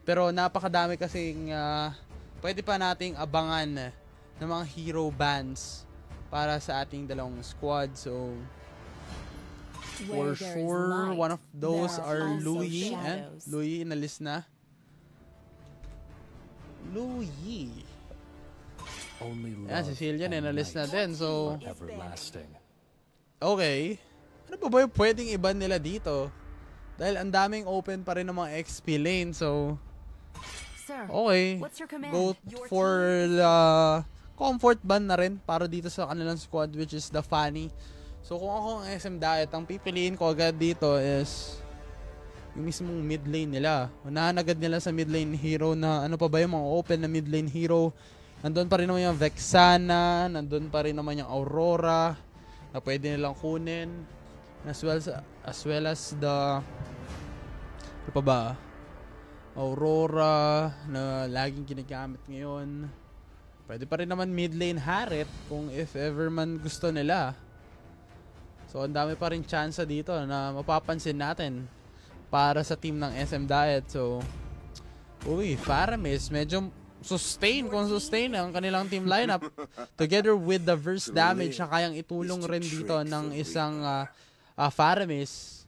Pero napakadami kasing pwede pa nating abangan ng mga hero bans para sa ating dalawang squad. So for sure one of those are Louis. Louis inalis na. Louis. Yan, si Cillian inalis na din. So, okay. Ano pa ba yung pwedeng iban nila dito? Dahil ang daming open pa rin ng mga XP lane. So, okay. Go for the comfort ban na rin para dito sa kanilang squad, which is the Fanny. So, kung ako ang SM Diet, ang pipiliin ko agad dito is yung mismong mid lane nila. Unahan agad nila sa mid lane hero na ano pa ba yung mga open na mid lane hero. Nandun pa rin naman yung Vexana, nandun pa rin naman yung Aurora na pwede nilang kunin, as well as the ano pa ba? Aurora na laging ginagamit ngayon. Pwede pa rin naman mid lane Harriet kung if ever man gusto nila. So ang dami pa rin chance dito na mapapansin natin para sa team ng SM Diet. So Faramis medyo sustain ang kanilang team lineup together with the verse damage na kayang itulong rin dito ng isang Faramis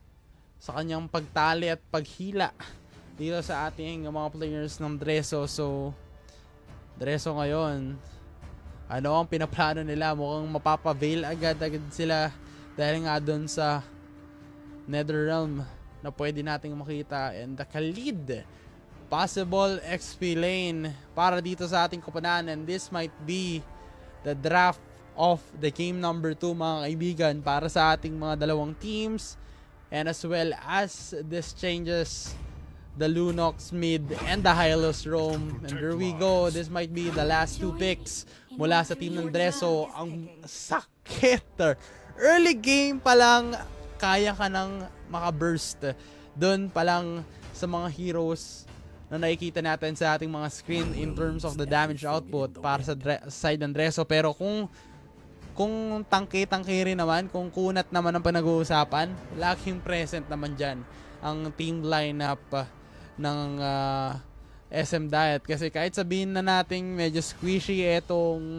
sa kanyang pagtali at paghila dito sa ating mga players ng Dreso. So Dreso ngayon, ano ang pinaplano nila? Mukhang mapapavail agad sila dahil nga dun sa Netherrealm na pwede nating makita, and the Khalid possible XP lane para dito sa ating koponan, and this might be the draft of the game number 2 mga kaibigan para sa ating mga dalawang teams, and as well as this changes the Lunox mid and the Hylos roam. And there we go, this might be the last 2 picks mula sa team ng Dreso. Ang sakit early game pa lang, kaya ka nang makaburst. Doon pa lang sa mga heroes na nakikita natin sa ating mga screen in terms of the damage output para sa side ng Dreso. Pero kung tangke-tangke rin naman, kung kunat naman ang pinag-uusapan, laging present naman dyan ang team lineup ng SM Diet. Kasi kahit sabihin na natin medyo squishy etong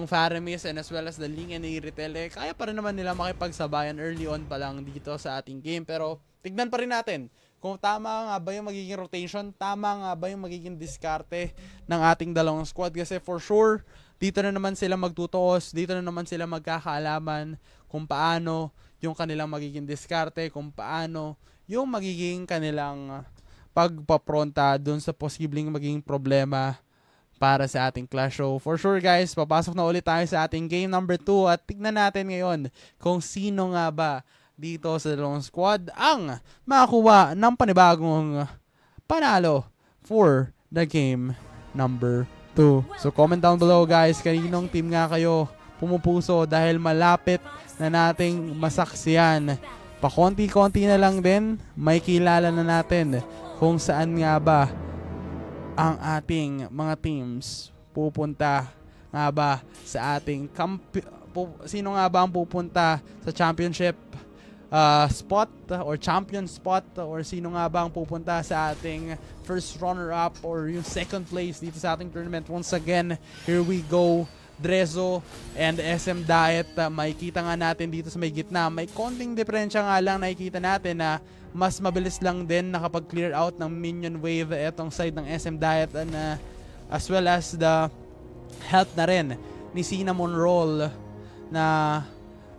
Faramis and as well as the Ling and Iritel, kaya pa rin naman nila makipagsabayan early on pa lang dito sa ating game. Pero tignan pa rin natin kung tama nga ba yung magiging rotation, tama nga ba yung magiging diskarte ng ating dalawang squad. Kasi for sure, dito na naman sila magtutuos, dito na naman sila magkakaalaman kung paano yung kanilang magiging diskarte, kung paano yung magiging kanilang pagpapronta dun sa posibleng magiging problema para sa ating clash. So for sure guys, papasok na ulit tayo sa ating game number 2 at tignan natin ngayon kung sino nga ba dito sa dalawang squad ang makakuha ng panibagong panalo for the game number 2. So comment down below guys, kaninong team nga kayo pumupuso dahil malapit na nating masaksiyan. Pakonti-konti na lang din, may kilala na natin kung saan nga ba ang ating mga teams pupunta nga ba sa ating sino nga ba ang pupunta sa championship spot or champion spot, or sino nga ba ang pupunta sa ating first runner-up or yung second place dito sa ating tournament. Once again, here we go. Dreso and SM Diet, makikita nga natin dito sa may gitna, may konting diferensya nga lang nakikita natin na mas mabilis lang din nakapag-clear out ng minion wave etong side ng SM Diet, and as well as the health na rin ni Cinnamon Roll na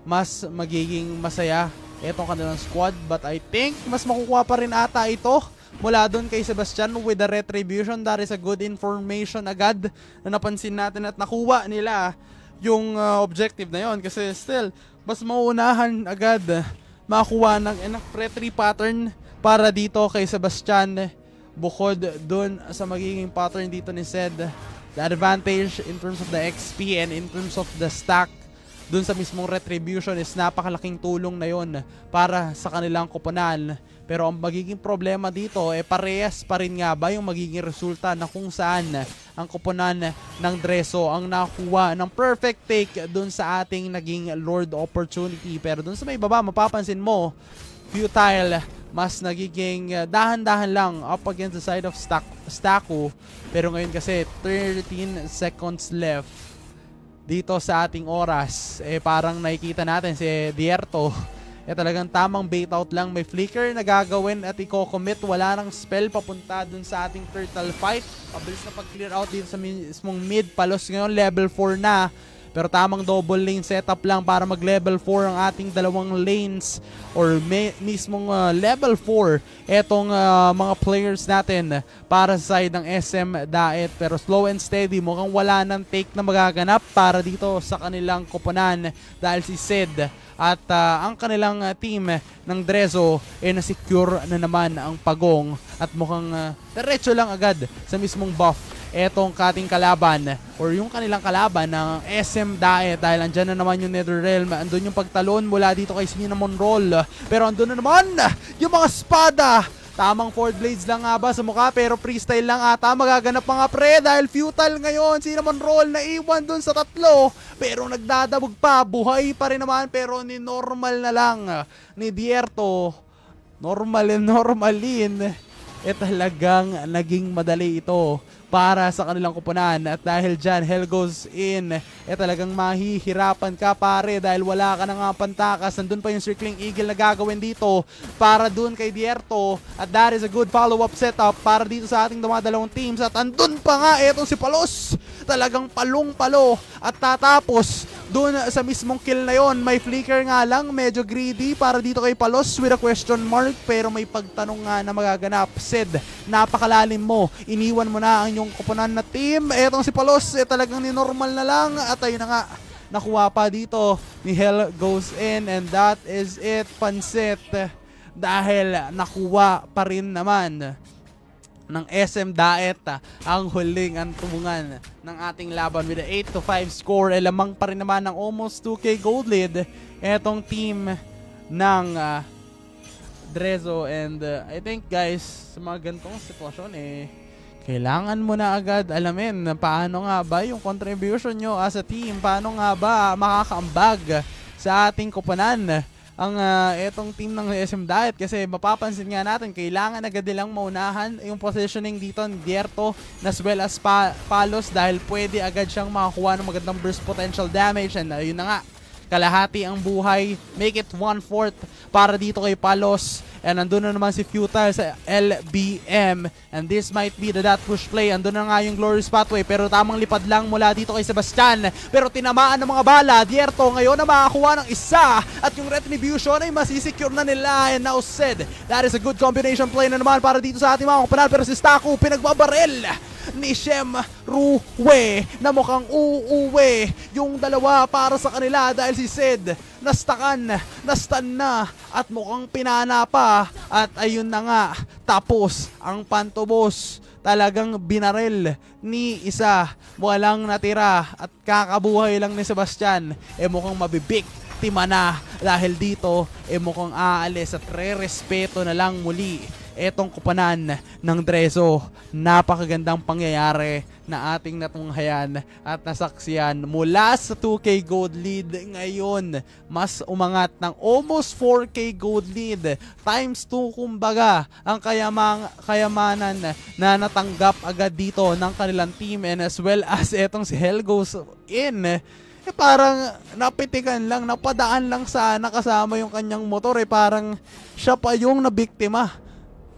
mas magiging masaya etong kanilang squad. But I think mas makukuha pa rin ata ito mula doon kay Sebastian with the retribution. That is a good information agad na napansin natin at nakuha nila yung objective na yon, kasi still mas mauunahan agad makakuha ng enough retry pattern para dito kay Sebastian, bukod doon sa magiging pattern dito ni Zed. The advantage in terms of the XP and in terms of the stack dun sa mismong retribution is napakalaking tulong na yon para sa kanilang koponan. Pero ang magiging problema dito, parehas pa rin nga ba yung magiging resulta na kung saan ang koponan ng Dreso ang nakuha ng perfect take dun sa ating naging Lord opportunity. Pero dun sa may baba, mapapansin mo, futile, mas nagiging dahan-dahan lang up against the side of Stako. Pero ngayon kasi 13 seconds left dito sa ating oras, parang nakikita natin si Dierto talagang tamang bait out lang, may flicker na gagawin at i-commit, wala nang spell papunta dun sa ating turtle fight. Pabilis na pag-clear out dito sa mismong mid. Palos ngayon level 4 na, pero tamang double lane setup lang para mag level 4 ang ating dalawang lanes, or mismong level 4 etong mga players natin para sa side ng SM Diet. Pero slow and steady, mukhang wala nang take na magaganap para dito sa kanilang koponan dahil si Sid at ang kanilang team ng Dreso na-secure na naman ang pagong at mukhang diretso lang agad sa mismong buff etong kating kalaban or yung kanilang kalaban ng SM Diet, dahil andyan na naman yung Netherrealm, andun yung pagtalon mula dito kay Cinnamon Roll, pero andun na naman yung mga espada. Tamang Ford Blades lang nga ba sa mukha, pero freestyle lang ata magaganap mga pre dahil futile ngayon. Cinnamon Roll na iwan dun sa tatlo, pero nagdadabog pa, buhay pa rin naman, pero ni normal na lang ni Dierto. Normalin talagang naging madali ito para sa kanilang koponan, at dahil dyan hell goes in, talagang mahihirapan ka pare dahil wala ka na nga pantakas. Nandun pa yung circling eagle na gagawin dito para dun kay Dierto, at that is a good follow-up setup para dito sa ating dumadalawang teams. At andun pa nga etong si Palos, talagang palong-palo at tatapos dun sa mismong kill na yon. May flicker nga lang, medyo greedy para dito kay Palos with a question mark, pero may pagtanong nga na magaganap. Sid, napakalalim mo, iniwan mo na ang inyong koponan na team. Etong si Palos talagang ni-normal na lang, at ayun na nga, nakuha pa dito ni Hell goes in, and that is it, pansit, dahil nakuha pa rin naman ng SM Daet ang huling antungan ng ating laban with a 8-5 score. Lamang pa rin naman ng almost 2K gold lead etong team ng Drezo. And I think guys, sa mga ganitong sitwasyon kailangan mo na agad alamin paano nga ba yung contribution nyo as a team, paano nga ba makakaambag sa ating koponan ang etong team ng SM Daet. Kasi mapapansin nga natin, kailangan agad nilang maunahan yung positioning dito ni Dierto as well as Palos, dahil pwede agad siyang makakuha ng magandang burst potential damage. And yun na nga, kalahati ang buhay, make it 1/4 para dito kay Palos. And nandun na naman si Futile sa LBM. And this might be the dot push play. Andun na nga yung Glorious Pathway, pero tamang lipad lang mula dito kay Sebastian. Pero tinamaan ng mga bala. Dierto ngayon na makakuha ng isa. At yung Retribution ay masisecure na nila. And now said, that is a good combination play na naman para dito sa ating mga kapanal. Pero si Staku pinagbabaril ni Shem Ruwe na mukhang uuwi yung dalawa para sa kanila, dahil si Sid nastan na at mukhang pinana pa. At ayun na nga, tapos ang pantubos. Talagang binaril ni isa, walang natira at kakabuhay lang ni Sebastian. Mukhang mabibiktima na dahil dito mukhang aalis at re-respeto na lang muli etong koponan ng Drezo. Napakagandang pangyayari na ating natunghayan at nasaksiyan mula sa 2K gold lead. Ngayon, mas umangat ng almost 4K gold lead. Times 2 kumbaga ang kayamanan na natanggap agad dito ng kanilang team. And as well as etong si Hell goes in, parang napitikan lang, napadaan lang sana kasama yung kanyang motor. Parang siya pa yung nabiktima.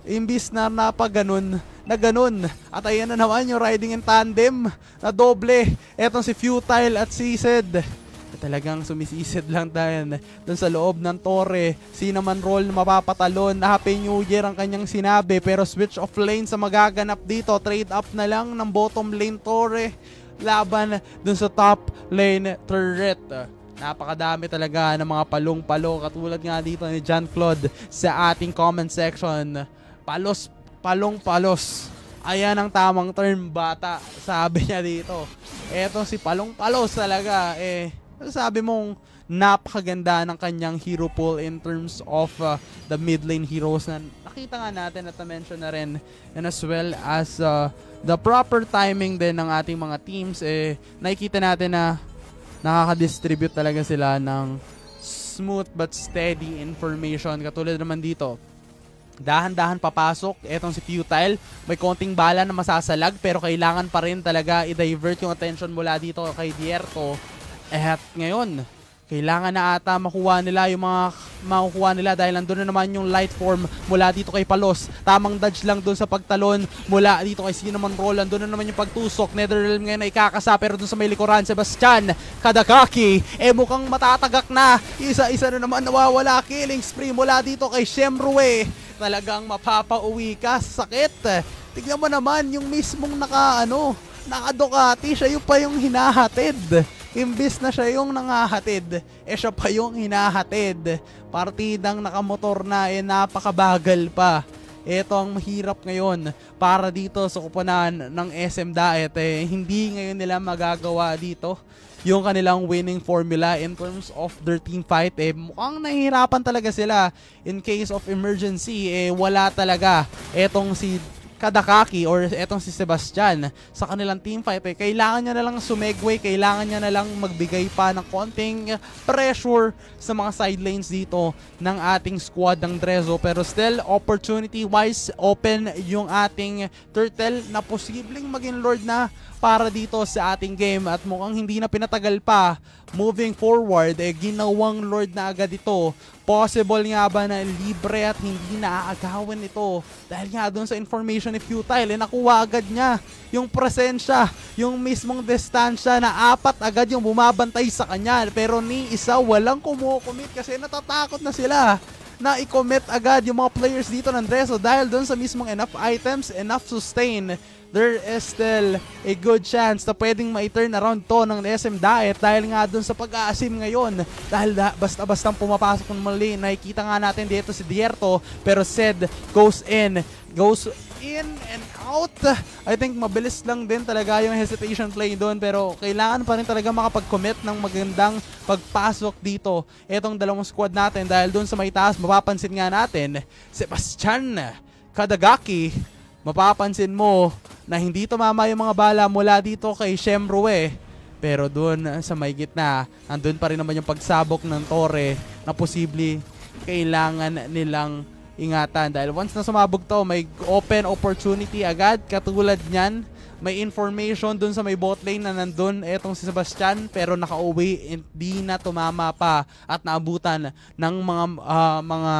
Imbis na napaganon na ganun. At ayan na naman yung riding in tandem na doble. Etong si Futile at si Sid. Talagang sumisisid lang tayo dun sa loob ng tore. Cinnamon roll na mapapatalon. Happy New Year ang kanyang sinabi. Pero switch of lane sa magaganap dito. Trade up na lang ng bottom lane tore laban dun sa top lane turret. Napakadami talaga ng mga palong-palo. Katulad nga dito ni John Claude sa ating comment section. Palong-palos. Ayan ang tamang term, bata. Sabi niya dito. Eto si palong-palos talaga. Sabi mong napakaganda ng kanyang hero pool in terms of the mid lane heroes na nakita nga natin at na-mention na rin. And as well as the proper timing din ng ating mga teams. Nakikita natin na nakaka-distribute talaga sila ng smooth but steady information. Katulad naman dito, dahan-dahan papasok etong si Futile. May konting bala na masasalag, pero kailangan pa rin talaga i-divert yung attention mula dito kay Dierto. At ngayon, kailangan na ata makuha nila yung mga makukuha nila, dahil nandun na naman yung light form mula dito kay Palos. Tamang dodge lang dun sa pagtalon mula dito kay Cinnamon Roll. Nandun na naman yung pagtusok. Netherrealm ngayon na ikakasa, pero dun sa may likuran, Sebastian Kadakaki mukhang matatagak na. Isa-isa na naman nawawala. Killing spree mula dito kay Shemrue. Talagang mapapauwi ka sa sakit. Tignan mo naman yung mismong naka-Ducati, siya yung pa yung hinahatid. Imbis na siya yung nangahatid, siya pa yung hinahatid. Partidang nakamotor na, napakabagal pa. Ito ang mahirap ngayon para dito sa koponan ng SM Daet. Hindi ngayon nila magagawa dito yung kanilang winning formula in terms of their team fight. Mukhang nahihirapan talaga sila in case of emergency. Wala talaga etong si Kadakaki or etong si Sebastian sa kanilang team fight. Kailangan niya na lang sumegway, kailangan niya na lang magbigay pa ng konting pressure sa mga side lanes dito ng ating squad ng Drezo. Pero still, opportunity wise, open yung ating turtle na posibleng maging lord na para dito sa ating game. At mukhang hindi na pinatagal pa. Moving forward, ginawang lord na agad ito. Possible nga ba na libre at hindi naaagawan ito? Dahil nga doon sa information ni Futile, nakuha agad niya yung presensya, yung mismong distansya na 4 agad yung bumabantay sa kanya. Pero ni isa walang kumukomit kasi natatakot na sila na i-commit agad yung mga players dito ng Drezo, dahil doon sa mismong enough items, enough sustain. There is still a good chance na pwedeng ma-turn around to ng SM Daet, dahil nga dun sa pag-aasim ngayon. Dahil basta-bastang pumapasok ng mali. Nakikita nga natin dito si Dierto, pero Sid goes in and out. I think mabilis lang din talaga yung hesitation play doon, pero kailangan pa rin talaga makapag-commit ng magandang pagpasok dito etong dalawang squad natin, dahil doon sa may taas mapapansin nga natin Sebastian Kadagaki, mapapansin mo na hindi tumama yung mga bala mula dito kay Shemrue, pero doon sa may gitna andun pa rin naman yung pagsabog ng Torre na posible kailangan nilang ingatan, dahil once na sumabog to may open opportunity agad. Katulad niyan, may information dun sa may bot lane na nandun etong si Sebastian, pero nakauwi, hindi na tumama pa at naabutan ng mga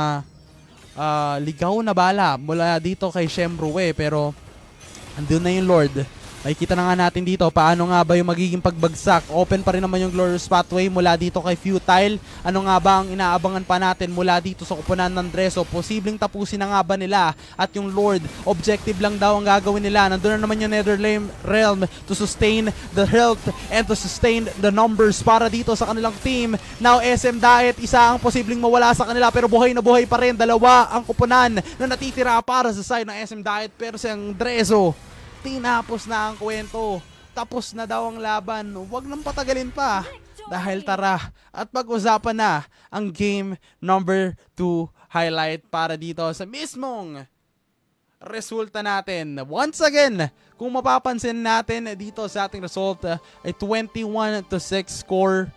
ligaw na bala mula dito kay Shemrue, pero andun na yung Lord. Makikita na nga natin dito paano nga ba yung magiging pagbagsak. Open pa rin naman yung glorious pathway mula dito kay Futile. Ano nga ba ang inaabangan pa natin mula dito sa kupunan ng Dreso? Posibleng tapusin na nga ba nila? At yung Lord, objective lang daw ang gagawin nila. Nandun na naman yung Nether Realm to sustain the health and to sustain the numbers para dito sa kanilang team. Now SM Diet, isa ang posibleng mawala sa kanila, pero buhay na buhay pa rin. Dalawa ang kupunan na natitira para sa side ng SM Diet, pero siyang Dreso, tinapos na ang kwento. Tapos na daw ang laban. Huwag nang patagalin pa. Dahil tara at pag-usapan na ang game number 2 highlight para dito sa mismong resulta natin. Once again, kung mapapansin natin dito sa ating result ay 21-6 score.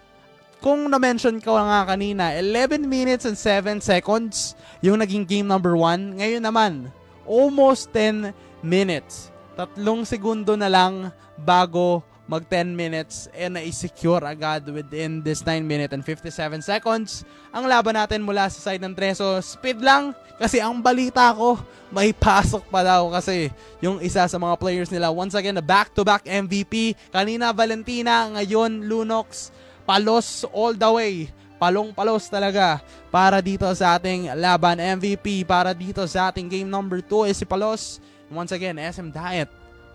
Kung na-mention ko nga kanina, 11 minutes and 7 seconds yung naging game number 1. Ngayon naman, almost 10 minutes. 3 segundo na lang bago mag 10 minutes and na-secure agad within this 9 minutes and 57 seconds ang laban natin mula sa side ng Dreso. Speed lang kasi ang balita ko may pasok pa daw kasi yung isa sa mga players nila. Once again, back-to-back MVP. Kanina Valentina, ngayon Lunox. Palos all the way. Palong-palos talaga para dito sa ating laban. MVP para dito sa ating game number 2 is si Palos. Once again, SM Diet,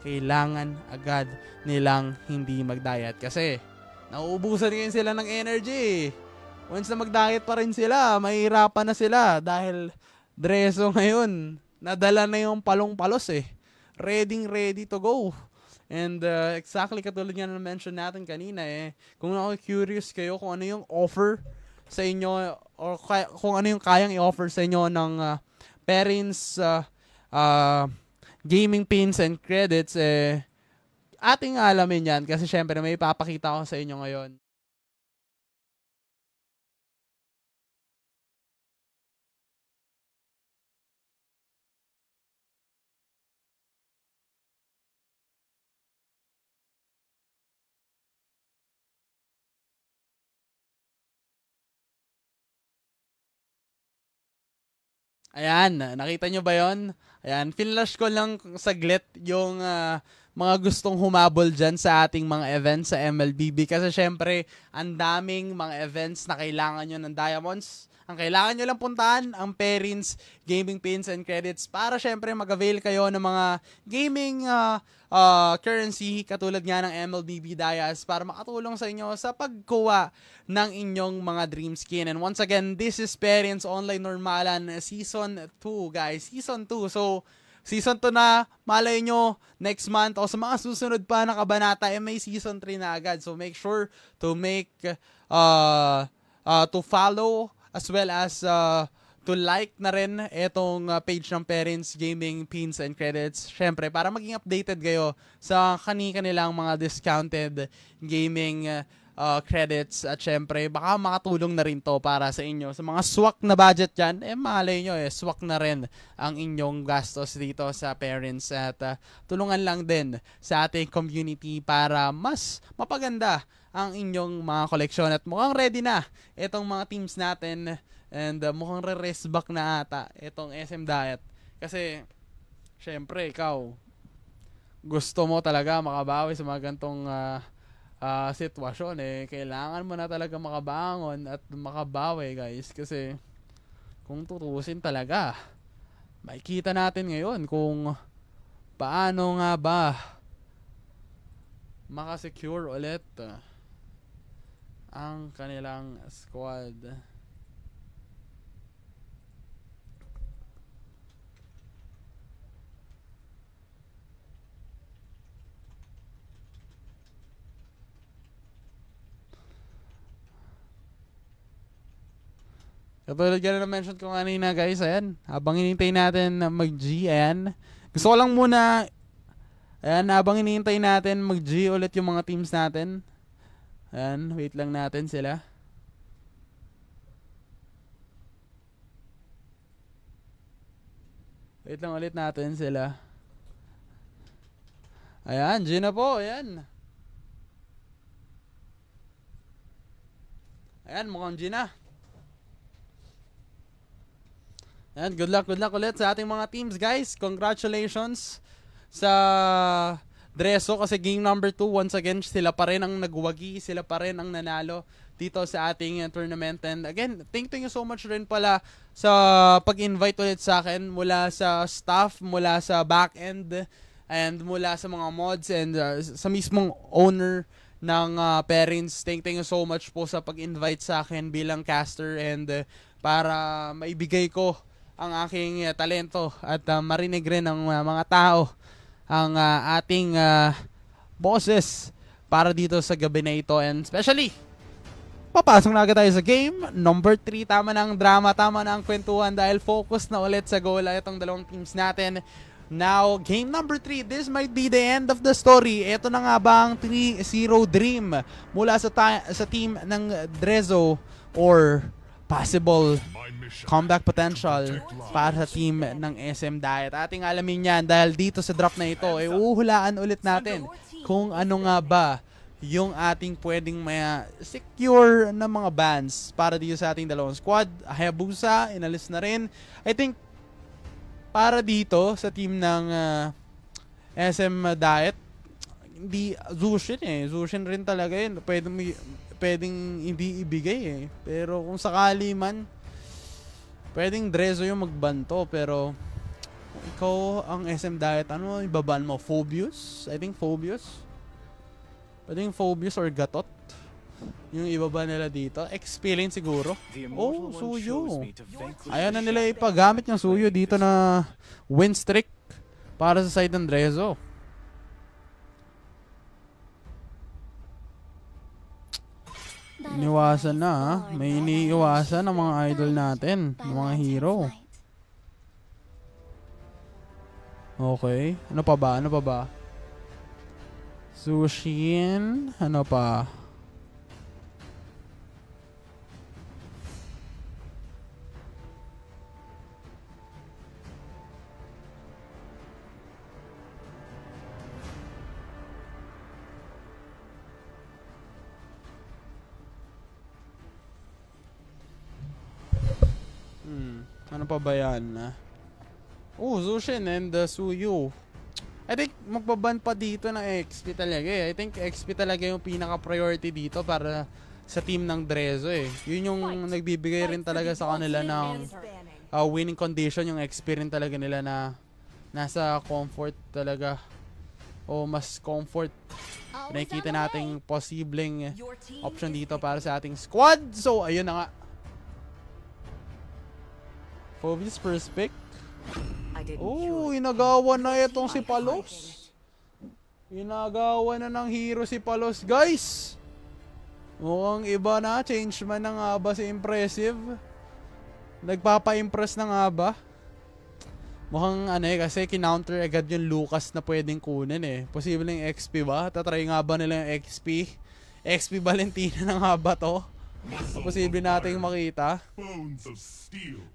kailangan agad nilang hindi mag-diet kasi nauubusan ngayon sila ng energy. Once na mag-diet pa rin sila, mahirapan na sila dahil Dreso ngayon, nadala na yung palong-palos eh. Ready to go. And exactly katulad nga na mention natin kanina eh, kung ako curious kayo kung ano yung offer sa inyo or kung ano yung kayang i-offer sa inyo ng parents gaming pins and credits, ating alamin yan kasi syempre may ipapakita ko sa inyo ngayon. Ayan, nakita nyo ba yon? Ayan, finlash ko lang saglit yung mga gustong humabol dyan sa ating mga events sa MLBB. Kasi syempre, ang daming mga events na kailangan nyo ng diamonds. Ang kailangan nyo lang puntahan, ang parents, gaming pins and credits para syempre mag-avail kayo ng mga gaming currency katulad nga ng MLBB Dias para makatulong sa inyo sa pagkuha ng inyong mga dream skin. And once again, this is Parents Online Normalan Season 2, guys. Season 2. So, Season 2 na, malay nyo, next month o sa mga susunod pa na kabanata, may Season 3 na agad. So, make sure to to follow as well as to like na rin itong page ng Parents Gaming Pins and Credits. Syempre, para maging updated kayo sa kanilang mga discounted gaming credits. At syempre, baka makatulong na rin to para sa inyo. Sa mga swak na budget dyan, malay nyo swak na rin ang inyong gastos dito sa Parents. At tulungan lang din sa ating community para mas mapaganda ang inyong mga koleksyon. At mukhang ready na itong mga teams natin. And mukhang re-rest back na ata itong SM Diet. Kasi, syempre, ikaw, gusto mo talaga makabawi sa mga gantong sitwasyon. Kailangan mo na talaga makabangon at makabawi, guys. Kasi, kung tutusin talaga, makikita natin ngayon kung paano nga ba makasecure ulit ang kanilang squad. Katulad ka na mention ko kanina guys, ayan. Habang hinihintay natin na mag-G, ayan. Gusto ko lang muna, ayan, habang hinihintay natin mag-G ulit yung mga teams natin. Ayan, wait lang natin sila. Wait lang ulit natin sila. Ayan, G na po, ayan. Ayan, mukhang G na. Ayan, good luck ulit sa ating mga teams, guys. Congratulations sa Dreso kasi game number 2, once again, sila pa rin ang nagwagi, sila pa rin ang nanalo dito sa ating tournament. And again, thank you so much rin pala sa pag-invite ulit sa akin mula sa staff, mula sa back-end, and mula sa mga mods, and sa mismong owner ng parents. Thank you so much po sa pag-invite sa akin bilang caster, and para maibigay ko ang aking talento at marinig rin ng mga tao ang ating bosses para dito sa gabi na ito. And especially, papasok na agad tayo sa game number 3. Tama na ang drama, tama na ang kwentuhan dahil focus na ulit sa goal itong dalawang teams natin. Now, game number 3, this might be the end of the story. Ito na nga ba ang 3-0 dream mula sa team ng Drezo, or possible comeback potential para sa team ng SM Diet? Ating alamin yan dahil dito sa drop na ito, uhulaan ulit natin kung ano nga ba yung ating pwedeng secure na mga bans para dito sa ating dalawang squad. Hayabusa, inalis na rin. I think para dito sa team ng SM Diet, hindi Zushin Zushin rin talaga yun. Pwedeng hindi ibigay Pero kung sakali man, pwedeng Drezo yung magbanto. Pero ikaw ang SM Diet, ano ibaban mo? Phobius? I think Phobius. Pwedeng Phobius or Gatot yung ibaba nila dito. Experience siguro. Oh, Suyo. Ayaw na nila ipagamit yung Suyo dito na win streak para sa side ng Drezo. Iniwasan na. May iniiwasan ng mga idol natin, ng mga hero. Okay. Ano pa ba? Sushin. Ano pa? Ano pa ba yan? Zushin and Suyu. I think magbaban pa dito ng XP talaga I think XP talaga yung pinaka-priority dito para sa team ng Drezo Yun yung nagbibigay rin talaga sa kanila ng winning condition, yung XP rin talaga nila na nasa comfort talaga. O mas comfort. Nakikita nating posibleng option dito para sa ating squad. So, ayun na nga. Phobius first pick. Oh, inagawan na itong si Palos. Inagawan na ng hero si Palos, guys. Mukhang iba na. Change man na nga ba si Impressive? Nagpapa-impress na nga ba? Mukhang kasi kinounter agad yung Lucas na pwedeng kunin Posibleng XP ba? Tatry nga ba nila yung XP? XP Valentina na nga ba to? Posible nating makita.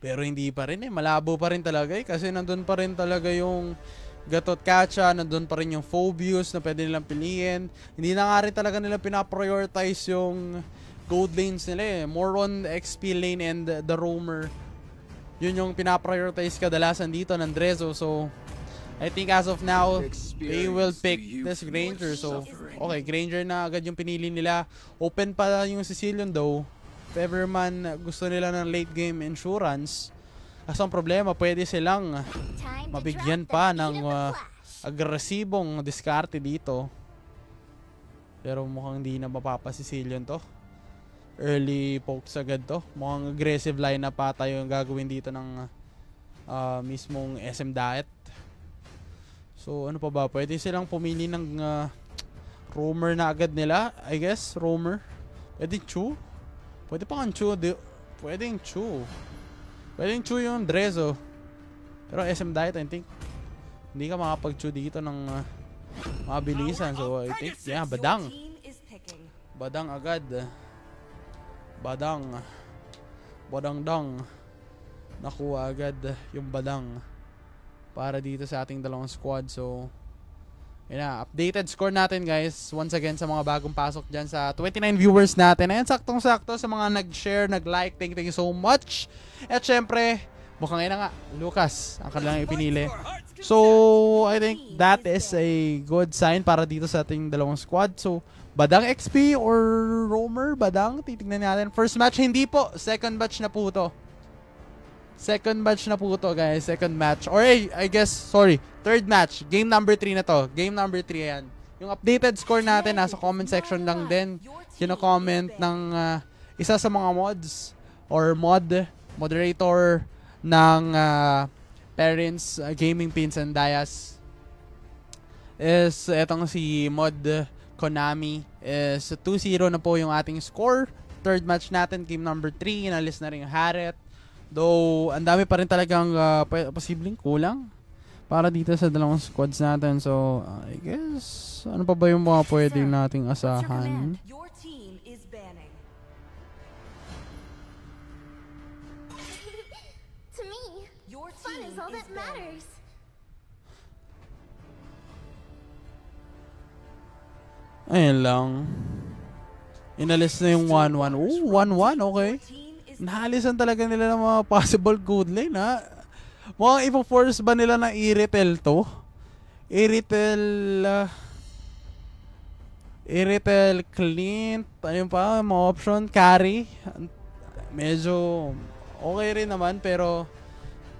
Pero hindi pa rin malabo pa rin talaga kasi nandun pa rin talaga yung Gatot Kacha, nandun pa rin yung Phobius na pwede nilang piliin. Hindi na nga rin talaga nila pinaprioritize yung gold lanes nila More on XP lane and the roamer. Yun yung pinaprioritize kadalasan dito ng Drezo. So I think as of now, they will pick this Granger. So, okay, Granger na agad yung pinili nila. Open pa yung Sicilian though. If ever man gusto nila ng late game insurance, kasi ang problema, pwede silang mabigyan pa ng agresibong diskarte dito. Pero mukhang hindi na mapapa Sicilian to. Early pokes agad to. Mukhang aggressive lineup pa tayo yung gagawin dito ng mismong SM Diet. So, ano pa ba? Pwede silang pumili ng roamer na agad nila. I guess, roamer. Pwede Chu. Pwede pa ang Chu. Pwedeng Chu. Pwedeng Chu yung Drezzo. Pero SM Diet, I think, hindi ka makapag-Chu dito ng mabilisan. So, I think, yeah, Badang. Badang agad. Badang. Badang-dang. Nakuha agad yung Badang para dito sa ating dalawang squad. So, yun na, updated score natin guys. Once again sa mga bagong pasok dyan sa 29 viewers natin. Ayan, saktong-sakto sa mga nag-share, nag-like. Thank you so much. At syempre, mukhang ina nga, Lucas ang kanilang ipinili. So, I think that is a good sign para dito sa ating dalawang squad. So, Badang XP or Roamer? Badang? Titignan natin. First match, hindi po. Second match na po to. Second match na po to guys. Second match. Or I guess, sorry. Third match. Game number 3 na to. Game number 3 yan. Yung updated score natin nasa comment section lang din. Kino-comment ng isa sa mga mods or moderator ng Parents Gaming Pins and Dias is etong si Mod Konami is 2-0 na po yung ating score. Third match natin, game number 3. Inalis na rin yung Harriet. Though, ang dami pa rin talagang posibleng kulang para dito sa dalawang squads natin. So, I guess, ano pa ba yung mga pwede nating asahan? To me, fun is all that matters. Ayun lang. Inalis na yung 1-1. Ooh, 1-1, okay. Nahalisan talaga nila ng mga possible good lane, ha? Mukhang ipo-force ba nila na i-retail to? I-retail Clint. Ayun pa, mga option. Carry. Medyo okay rin naman, pero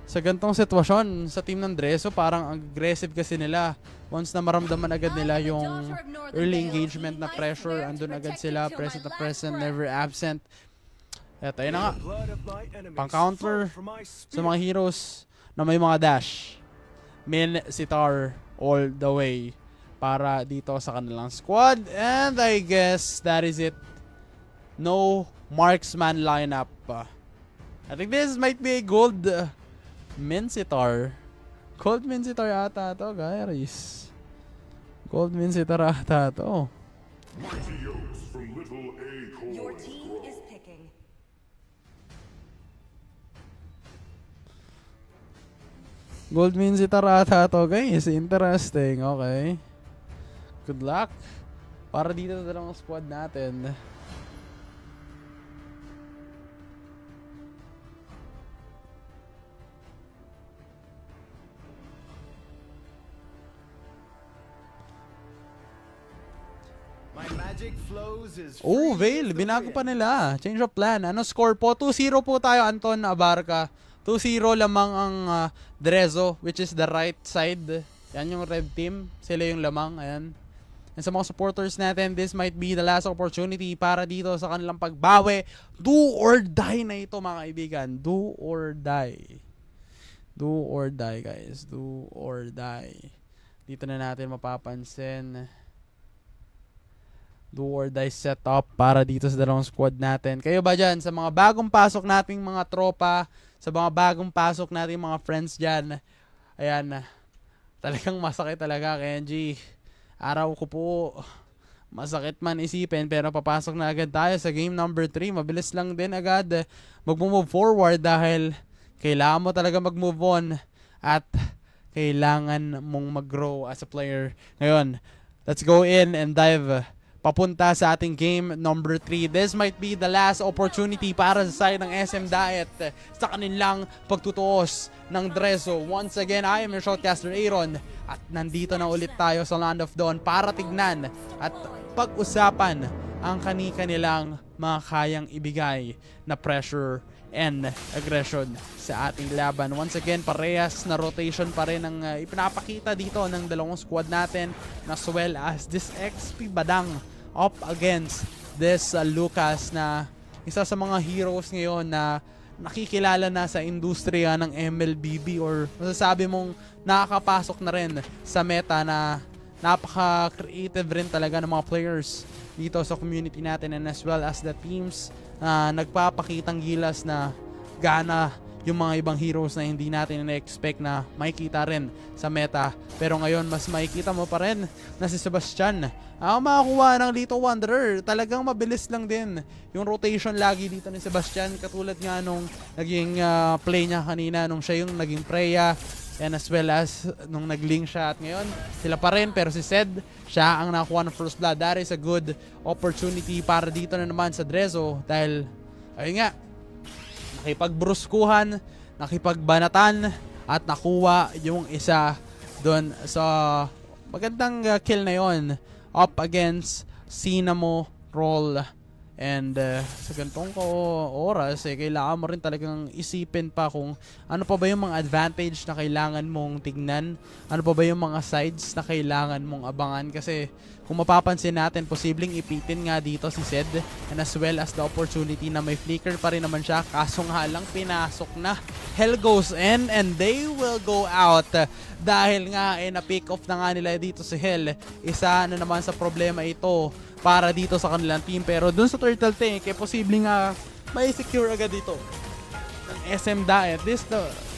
sa gantong sitwasyon, sa team ng Drezzo, parang aggressive kasi nila. Once na maramdaman agad nila yung early engagement na pressure, andun agad sila, present na present, never absent. Eto, yun na nga. Pang-counter sa mga heroes na may mga dash. Min, Sitar, all the way para dito sa kanilang squad. And I guess that is it. No marksman lineup. I think this might be a gold Minsitar. Gold Minsitar ata to, guys. Gold Minsitar ata to. Your team is picking. Gold Minsitar ata to, guys. Interesting. Okay. Good luck para dito sa dalawang squad natin. Oh, Vale. Binago pa nila. Change of plan. Ano score po? 2-0 po tayo, Anton Abarca. 2-0 lamang ang Drezzo, which is the right side. Yan yung red team. Sila yung lamang. Ayan. And sa mga supporters natin, this might be the last opportunity para dito sa kanilang pagbawi. Do or die na ito, mga kaibigan. Do or die. Do or die, guys. Do or die. Dito na natin mapapansin. Do or die setup para dito sa dalawang squad natin. Kayo ba dyan? Sa mga bagong pasok nating mga tropa, sa mga bagong pasok nating mga friends dyan, ayan, talagang masakit talaga, Kenji. Araw ko po, masakit man isipin, pero papasok na agad tayo sa game number 3. Mabilis lang din agad mag-move forward dahil kailangan mo talaga mag-move on at kailangan mong mag-grow as a player. Ngayon, let's go in and dive papunta sa ating game number 3. This might be the last opportunity para sa side ng SM Diet sa kanilang pagtutuos ng Drezzo. Once again, I am your shotcaster Aaron at nandito na ulit tayo sa Land of Dawn para tignan at pag-usapan ang kanilang mga kayang ibigay na pressure and aggression sa ating laban. Once again, parehas na rotation pa rin ang ipinapakita dito ng dalawang squad natin, as well as this XP Badang up against this Lucas na isa sa mga heroes ngayon na nakikilala na sa industriya ng MLBB or masasabi mong nakakapasok na rin sa meta na napaka-creative rin talaga ng mga players dito sa community natin, and as well as the teams na nagpapakitang gilas na gana yung mga ibang heroes na hindi natin na-expect na makikita rin sa meta. Pero ngayon, mas makikita mo pa rin na si Sebastian ang makakuha ng Little Wanderer. Talagang mabilis lang din yung rotation lagi dito ni Sebastian. Katulad nga nung naging play niya kanina, nung siya yung naging Freya, and as well as nung nag-link siya. At ngayon, sila pa rin. Pero si Zed, siya ang nakakuha ng first blood. That is a good opportunity para dito na naman sa Drezo. Dahil, ayun nga, nakipagbruskuhan, nakipagbanatan, at nakuha yung isa doon sa magandang kill na yon up against Cinnamo Roll. And sa ganitong oras, kailangan mo rin talagang isipin pa kung ano pa ba yung mga advantage na kailangan mong tignan, ano pa ba yung mga sides na kailangan mong abangan. Kasi kung mapapansin natin, posibleng ipitin nga dito si Zed, and as well as the opportunity na may flicker pa rin naman siya, kaso nga lang pinasok na. Hell goes in and they will go out dahil nga na-pick off na nga nila dito si Hell. Isa na naman sa problema ito para dito sa kanilang team. Pero dun sa Turtle Tank, posibleng nga may secure agad dito ng SM Diet. This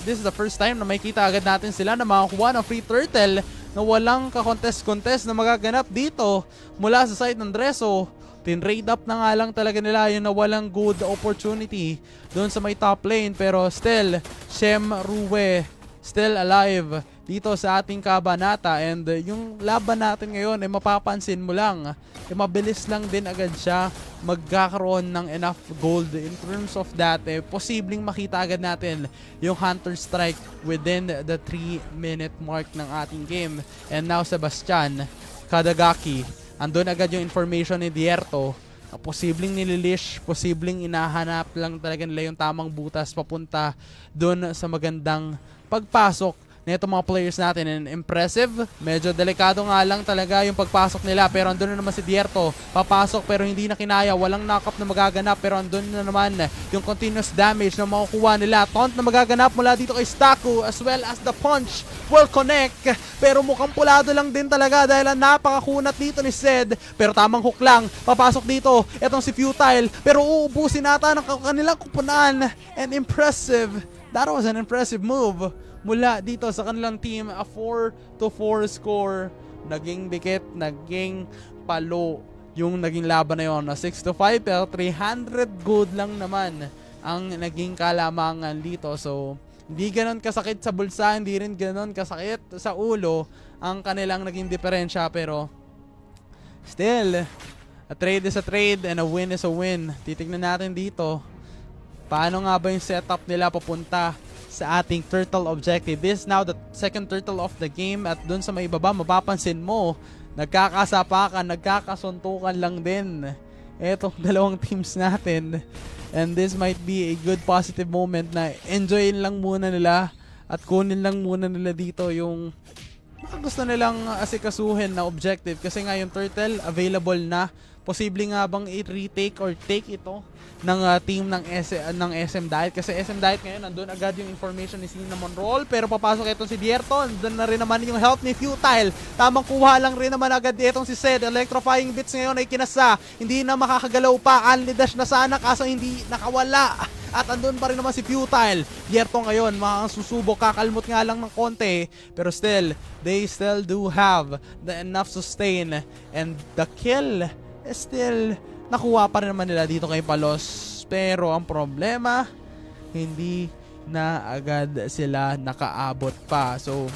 is the first time na makikita agad natin sila na makakuha ng free turtle na walang ka-contest na magaganap dito mula sa side ng Drezo. Tin-raid up na nga lang talaga nila yun na walang good opportunity doon sa may top lane. Pero still, Shem Rue still alive dito sa ating kabanata. And yung laban natin ngayon, mapapansin mo lang, mabilis lang din agad siya magkakaroon ng enough gold. In terms of that, posibleng makita agad natin yung Hunter Strike within the 3-minute mark ng ating game. And now, Sebastian, Kadagaki, andun agad yung information ni Dierto na posibleng nililish, posibleng inahanap lang talaga nila yung tamang butas papunta dun sa magandang pagpasok na itong mga players natin. And impressive, medyo delikado nga lang talaga yung pagpasok nila, pero andun na naman si Dierto, papasok pero hindi na kinaya, walang knock-up na magaganap, pero andun na naman yung continuous damage na makukuha nila. Taunt na magaganap mula dito kay Staku, as well as the punch will connect, pero mukhang pulado lang din talaga dahil napakakunat dito ni Zed. Pero tamang hook lang, papasok dito etong si Futile, pero uubusin nata ng kanilang kupunan. And impressive, that was an impressive move mula dito sa kanilang team. A 4-4 score. Naging dikit, naging palo yung naging laban na yun. 6-5 pero 300 gold lang naman ang naging kalamangan dito. So, hindi ganon kasakit sa bulsa, hindi rin ganon kasakit sa ulo ang kanilang naging diferensya. Pero, still, a trade is a trade and a win is a win. Titignan natin dito, paano nga ba yung setup nila papunta sa ating turtle objective. This is now the second turtle of the game, at dun sa may baba, mapapansin mo, nagkakasapakan, nagkakasuntukan lang din etong dalawang teams natin. And this might be a good positive moment na enjoyin lang muna nila at kunin lang muna nila dito yung gusto nilang asikasuhin na objective. Kasi nga yung turtle available na. Posible nga bang i-retake or take ito ng team ng SM Diet? Kasi SM Diet ngayon, nandun agad yung information ni Cinnamon Roll, pero papasok ito si Dierto. Nandun na rin naman yung help ni Futile. Tamang kuha lang rin naman agad itong si Zed. Electrifying Bits ngayon ay kinasa. Hindi na makakagalaw pa. Only dash na sana, kaso hindi nakawala. At andun pa rin naman si Futile. Dierto ngayon, makasusubok, kakalmot nga lang ng konti. Pero still, they still do have the enough sustain. And the kill still nakuha pa rin naman nila dito kay Palos. Pero ang problema, hindi na agad sila nakaabot pa. So,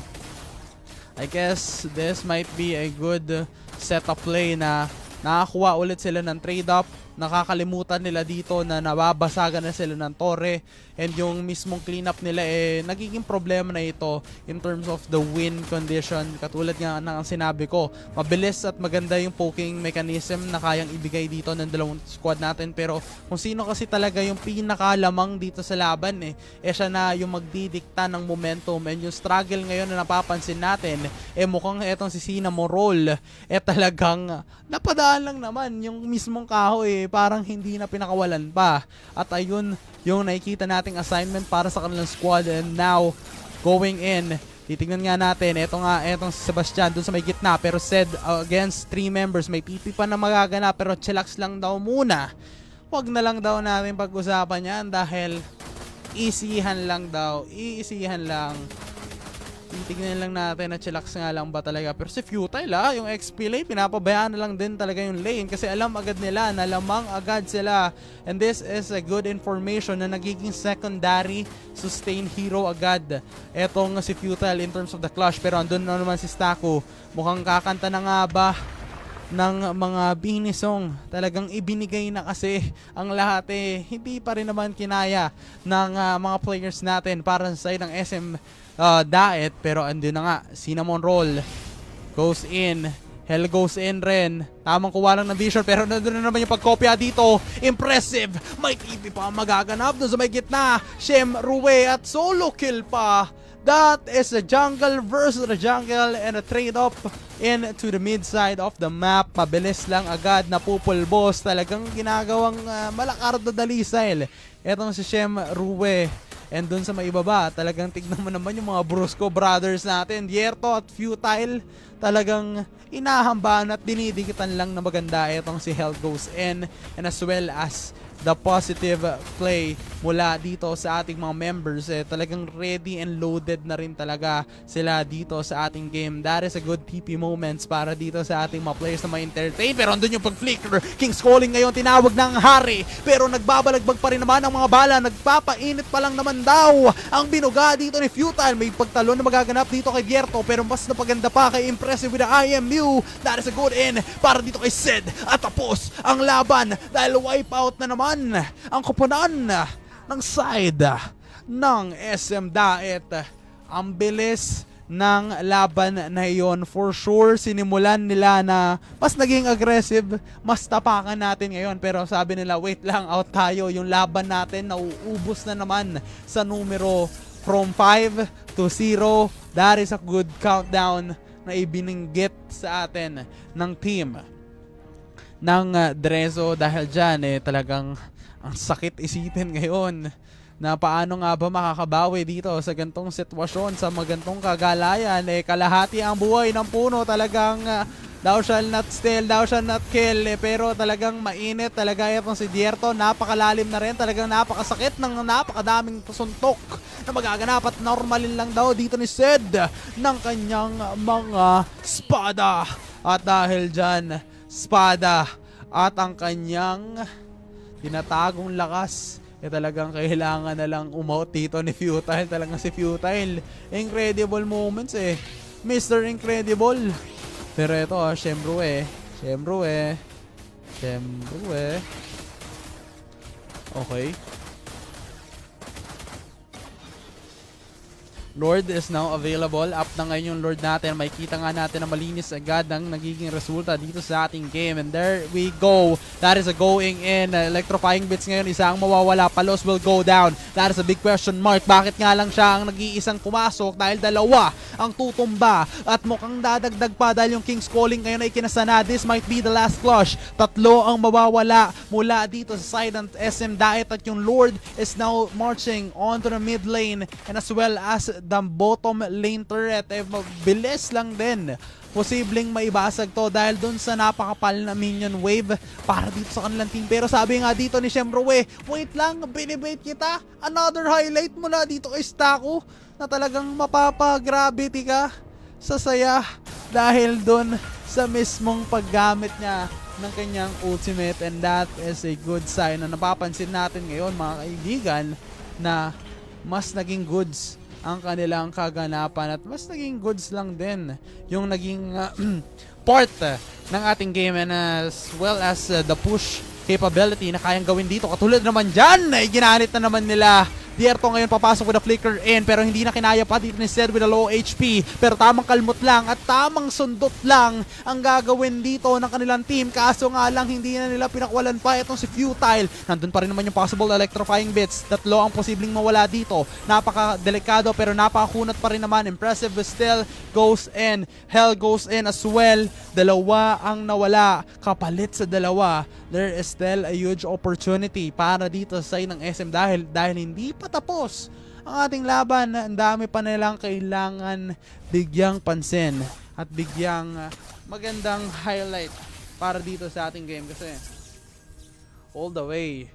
I guess this might be a good setup play na nakakuha ulit sila ng trade-up. Nakakalimutan nila dito na nababasagan na sila ng torre, and yung mismong cleanup nila nagiging problema na ito in terms of the win condition. Katulad nga ng sinabi ko, mabilis at maganda yung poking mechanism na kayang ibigay dito ng dalawang squad natin, pero kung sino kasi talaga yung pinakalamang dito sa laban siya na yung magdidikta ng momentum. And yung struggle ngayon na napapansin natin, mukhang etong si Cinnamon Roll talagang napadaan lang naman yung mismong kahoy, parang hindi na pinakawalan pa. At ayun yung nakikita nating assignment para sa kanilang squad. And now, going in Titignan nga natin, etong si Sebastian dun sa may gitna, pero Zed against 3 members, may PP pa na magaganap, pero chillax lang daw muna. Wag na lang daw natin pag-usapan yan dahil easyhan lang daw, easyhan lang. Titignan lang natin na chillax nga lang ba talaga. Pero si Futile yung XP lane, pinapabayaan na lang din talaga yung lane kasi alam agad nila na lamang agad sila. And this is a good information na nagiging secondary sustain hero agad etong si Futile in terms of the clutch. Pero andun na naman si Staku. Mukhang kakanta na nga ba ng mga binisong. Talagang ibinigay na kasi ang lahat hindi pa rin naman kinaya ng mga players natin para sa side ng SM Daet, pero andun na nga, Cinnamon Roll goes in, Hell goes in rin, tamang kuha lang ng vision, pero nandun na naman yung pagkopya dito. Impressive, may TP pa magaganap doon sa may gitna. Shem, Rue at solo kill pa. That is a jungle versus the jungle and a trade-off into the mid side of the map. Mabilis lang agad na pupulbos, talagang ginagawang malakardo dalisay etong si Shem, Rue. And dun sa maibaba, talagang tignan mo naman yung mga Brusco brothers natin. Dierto at Futile, talagang inahambahan at dinidikitan lang na maganda itong si Hell goes in. And as well as the positive play mula dito sa ating mga members. Talagang ready and loaded na rin talaga sila dito sa ating game. That is a good TP moments para dito sa ating mga players na ma-entertain. Pero andun yung pag-flicker. King's Calling ngayon, tinawag ng hari. Pero nagbabalagbag pa rin naman ang mga bala. Nagpapainit pa lang naman daw ang binuga dito ni Futile. May pagtalon na magaganap dito kay Dierto. Pero mas napaganda pa kay Impressive with the IMU. That is a good in para dito kay Zed. At tapos ang laban dahil wipeout na naman ang koponan ng side ng SM Daet. Ang bilis ng laban na iyon. For sure, sinimulan nila na mas naging aggressive, mas tapakan natin ngayon. Pero sabi nila, wait lang, out tayo. Yung laban natin, nauubos na naman sa numero from 5 to 0. That is a good countdown na ibininggit sa atin ng team ng Drezo. Dahil dyan, talagang ang sakit isipin ngayon na paano nga ba makakabawi dito sa gantong sitwasyon, sa magantong kagalayan. Kalahati ang buhay ng puno, talagang thou shall not steal, thou shall not kill. Pero talagang mainit talaga itong si Dierto. Napakalalim na rin, talagang napakasakit ng napakadaming suntok na magaganap at normalin lang daw dito ni Zed ng kanyang mga spada. At dahil dyan, spada at ang kanyang tinatagong lakas, talagang kailangan na lang umout dito ni Futile. Talagang si Futile, incredible moments Mr. Incredible. Pero ito Shem Rue. Okay. Lord is now available. Up na ngayon yung Lord natin. May kita nga natin na malinis agad ang nagiging resulta dito sa ating game. And there we go. That is a going in. Electrifying bits ngayon. Isa ang mawawala. Palos will go down. That is a big question mark. Bakit nga lang siya ang nag-iisang pumasok? Dahil dalawa ang tutumba. At mukhang dadagdag pa dahil yung King's Calling ngayon ay kinasana. This might be the last clutch. 3 ang mawawala mula dito sa side ng SM Daet. At yung Lord is now marching onto the mid lane. And as well as the bottom lane turret. Bilis lang din. Posibleng maibasag to dahil dun sa napakapal na minion wave para dito sa kanilang team. Pero sabi nga dito ni Shem Rue, wait lang, binibait kita. Another highlight mula dito kay Staku na talagang mapapagravity ka sa saya dahil dun sa mismong paggamit niya ng kanyang ultimate. And that is a good sign na napapansin natin ngayon mga kaibigan na mas naging goods ang kanilang kaganapan at mas naging goods lang din yung naging part ng ating game, and as well as the push capability na kayang gawin dito. Katulad naman dyan, ginanit na naman nila Dierto ngayon papasok with a flicker in, pero hindi na kinaya pa dito ni Zed with a low HP. Pero tamang kalmot lang at tamang sundot lang ang gagawin dito ng kanilang team. Kaso nga lang hindi na nila pinakwalan pa itong si Futile. Nandun pa rin naman yung possible electrifying bits. 3 ang posibleng mawala dito. Napaka-delikado pero napakakunat pa rin naman. Impressive still goes in. Hell goes in as well. 2 ang nawala. Kapalit sa 2. There is still a huge opportunity para dito sa side ng SM dahil hindi pa tapos ang ating laban. Ang dami pa nilang kailangan bigyang pansin at bigyang magandang highlight para dito sa ating game kasi all the way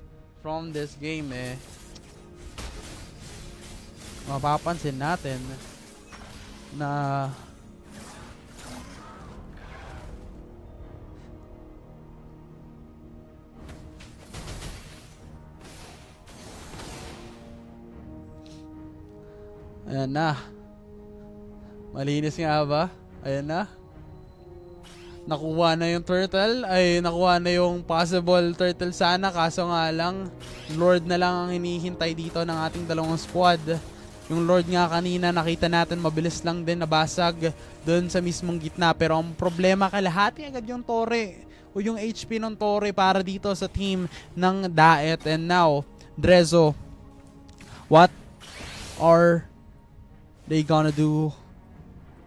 from this game mapapansin natin na ayan na. Malinis nga ba? Ayan na. Nakuha na yung turtle. Ay, nakuha na yung possible turtle sana. Kaso nga lang, Lord na lang ang hinihintay dito ng ating dalawang squad. Yung Lord nga kanina, nakita natin mabilis lang din nabasag doon sa mismong gitna. Pero ang problema, kalahati agad yung Torre o yung HP ng Torre para dito sa team ng Daet. And now, Drezo, what are they gonna do?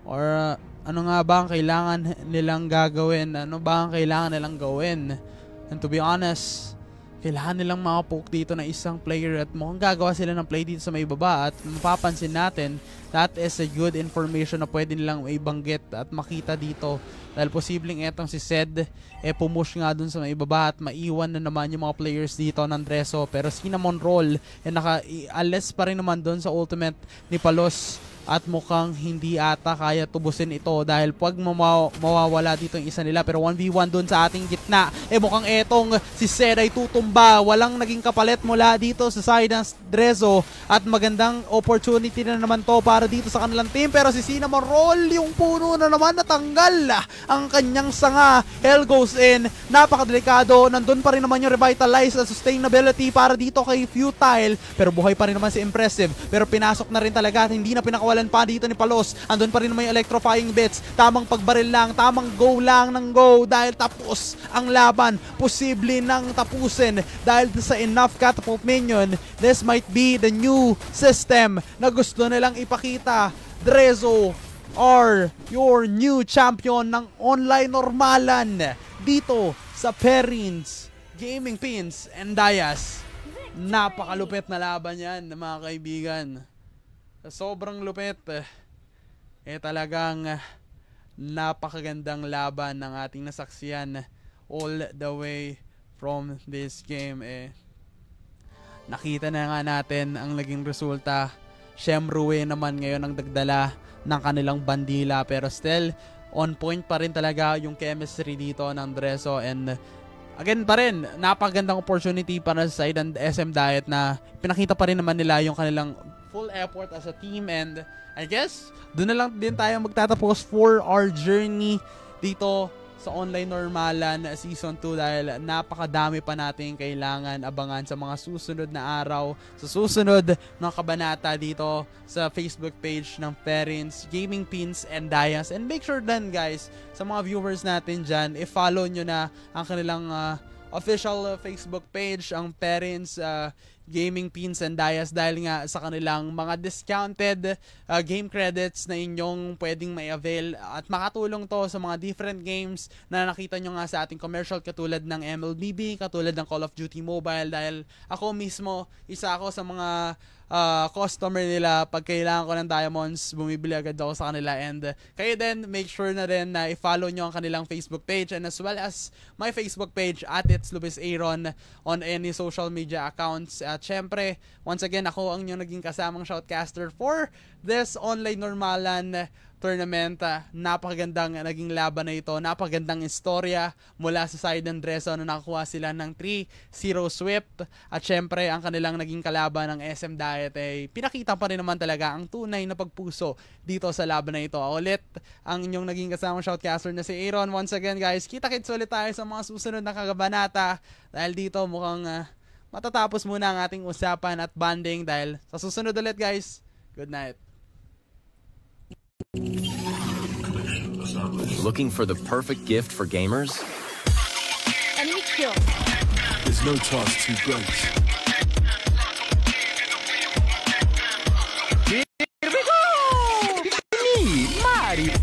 Or ano nga ba ang kailangan nilang gagawin? Ano ba ang kailangan nilang gawin? And to be honest, kailangan nilang makapoke dito na isang player at mukhang gagawa sila ng play dito sa may baba at mapapansin natin that is a good information na pwede nilang ibanggit at makita dito dahil posibleng etong si Zed pumush nga dun sa may baba at maiwan na naman yung mga players dito ng Drezo pero Cinnamon Roll naka-alis pa rin naman dun sa ultimate ni Palos at mukhang hindi ata kaya tubusin ito dahil pag mawawala dito yung isa nila pero 1v1 dun sa ating gitna mukhang etong si Zed ay tutumba, walang naging kapalit mula dito sa side ng Drezo at magandang opportunity na naman to para dito sa kanilang team pero si Cinnamon Roll yung puno na naman natanggal ang kanyang sanga. Hell goes in, napakadelikado, nandun pa rin naman yung revitalize at sustainability para dito kay Futile pero buhay pa rin naman si Impressive pero pinasok na rin talaga at hindi na pinakawalan pa dito ni Palos. Andun pa rin naman yung electrifying bits, tamang pagbaril lang, tamang go lang ng go dahil tapos ang laban, posible nang tapusin dahil sa enough catapult minion. This might be the new system na gusto nilang ipakita. Drezo are your new champion ng online normalan dito sa Perins Gaming Pins and Dayas. Napakalupit na laban yan mga kaibigan. Sobrang lupit. Talagang napakagandang laban ng ating nasaksiyan all the way from this game. Nakita na nga natin ang naging resulta. Shemrue naman ngayon ang dagdala ng kanilang bandila pero still on point pa rin talaga yung chemistry dito ng Drezo and again pa rin napakagandang opportunity para sa side ng SM Diet na pinakita pa rin naman nila yung kanilang full effort as a team and I guess doon na lang din tayo magtatapos for our journey dito sa online normalan season 2 dahil napakadami pa natin kailangan abangan sa mga susunod na araw, sa susunod na kabanata dito sa Facebook page ng Perins Gaming Pins and Dayas. And make sure then guys, sa mga viewers natin dyan, i-follow nyo na ang kanilang official Facebook page, ang Perins Gaming Pins and Dayas dahil nga sa kanilang mga discounted game credits na inyong pwedeng may avail at makatulong to sa mga different games na nakita nyo nga sa ating commercial katulad ng MLBB, katulad ng Call of Duty Mobile dahil ako mismo, isa ako sa mga customer nila. Pag kailangan ko ng diamonds, bumibili agad ako sa kanila and kayo din, make sure na rin na i-follow nyo ang kanilang Facebook page and as well as my Facebook page at It's Luis Aaron on any social media accounts. At syempre, once again, ako ang inyong naging kasamang shoutcaster for this online normalan tournament. Napakagandang naging laban na ito. Napakagandang istorya mula sa side ng Drezo na nakakuha sila ng 3-0 sweep. At syempre, ang kanilang naging kalaban ng SM Diet ay pinakita pa rin naman talaga ang tunay na pagpuso dito sa laban na ito. Ulit, ang inyong naging kasamang shoutcaster na si Aaron. Once again guys, kita-kits ulit tayo sa mga susunod na kagabanata. Dahil dito mukhang matatapos muna ang ating usapan at bonding dahil sa susunod ulit guys. Good night. Looking for the perfect gift for gamers? Enemy kill. There's no task too great. Here we go! Me, Mario.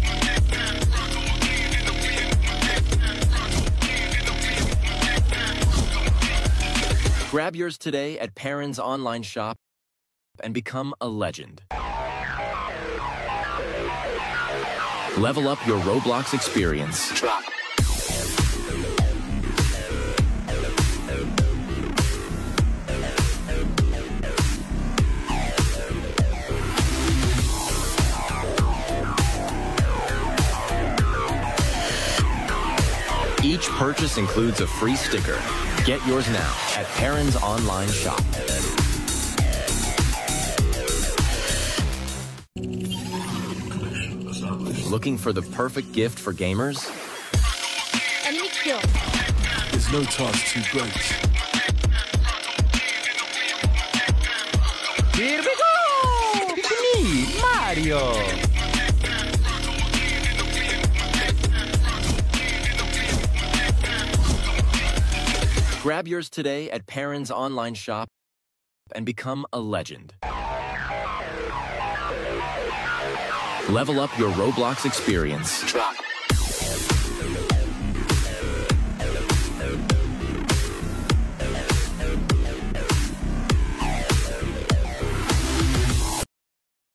Grab yours today at Perrin's online shop and become a legend. Level up your Roblox experience. Each purchase includes a free sticker. Get yours now at Parents Online Shop. Looking for the perfect gift for gamers? Enemy kill. There's no task too great. Here we go! It's me, Mario! Grab yours today at Parents Online Shop and become a legend. Level up your Roblox experience.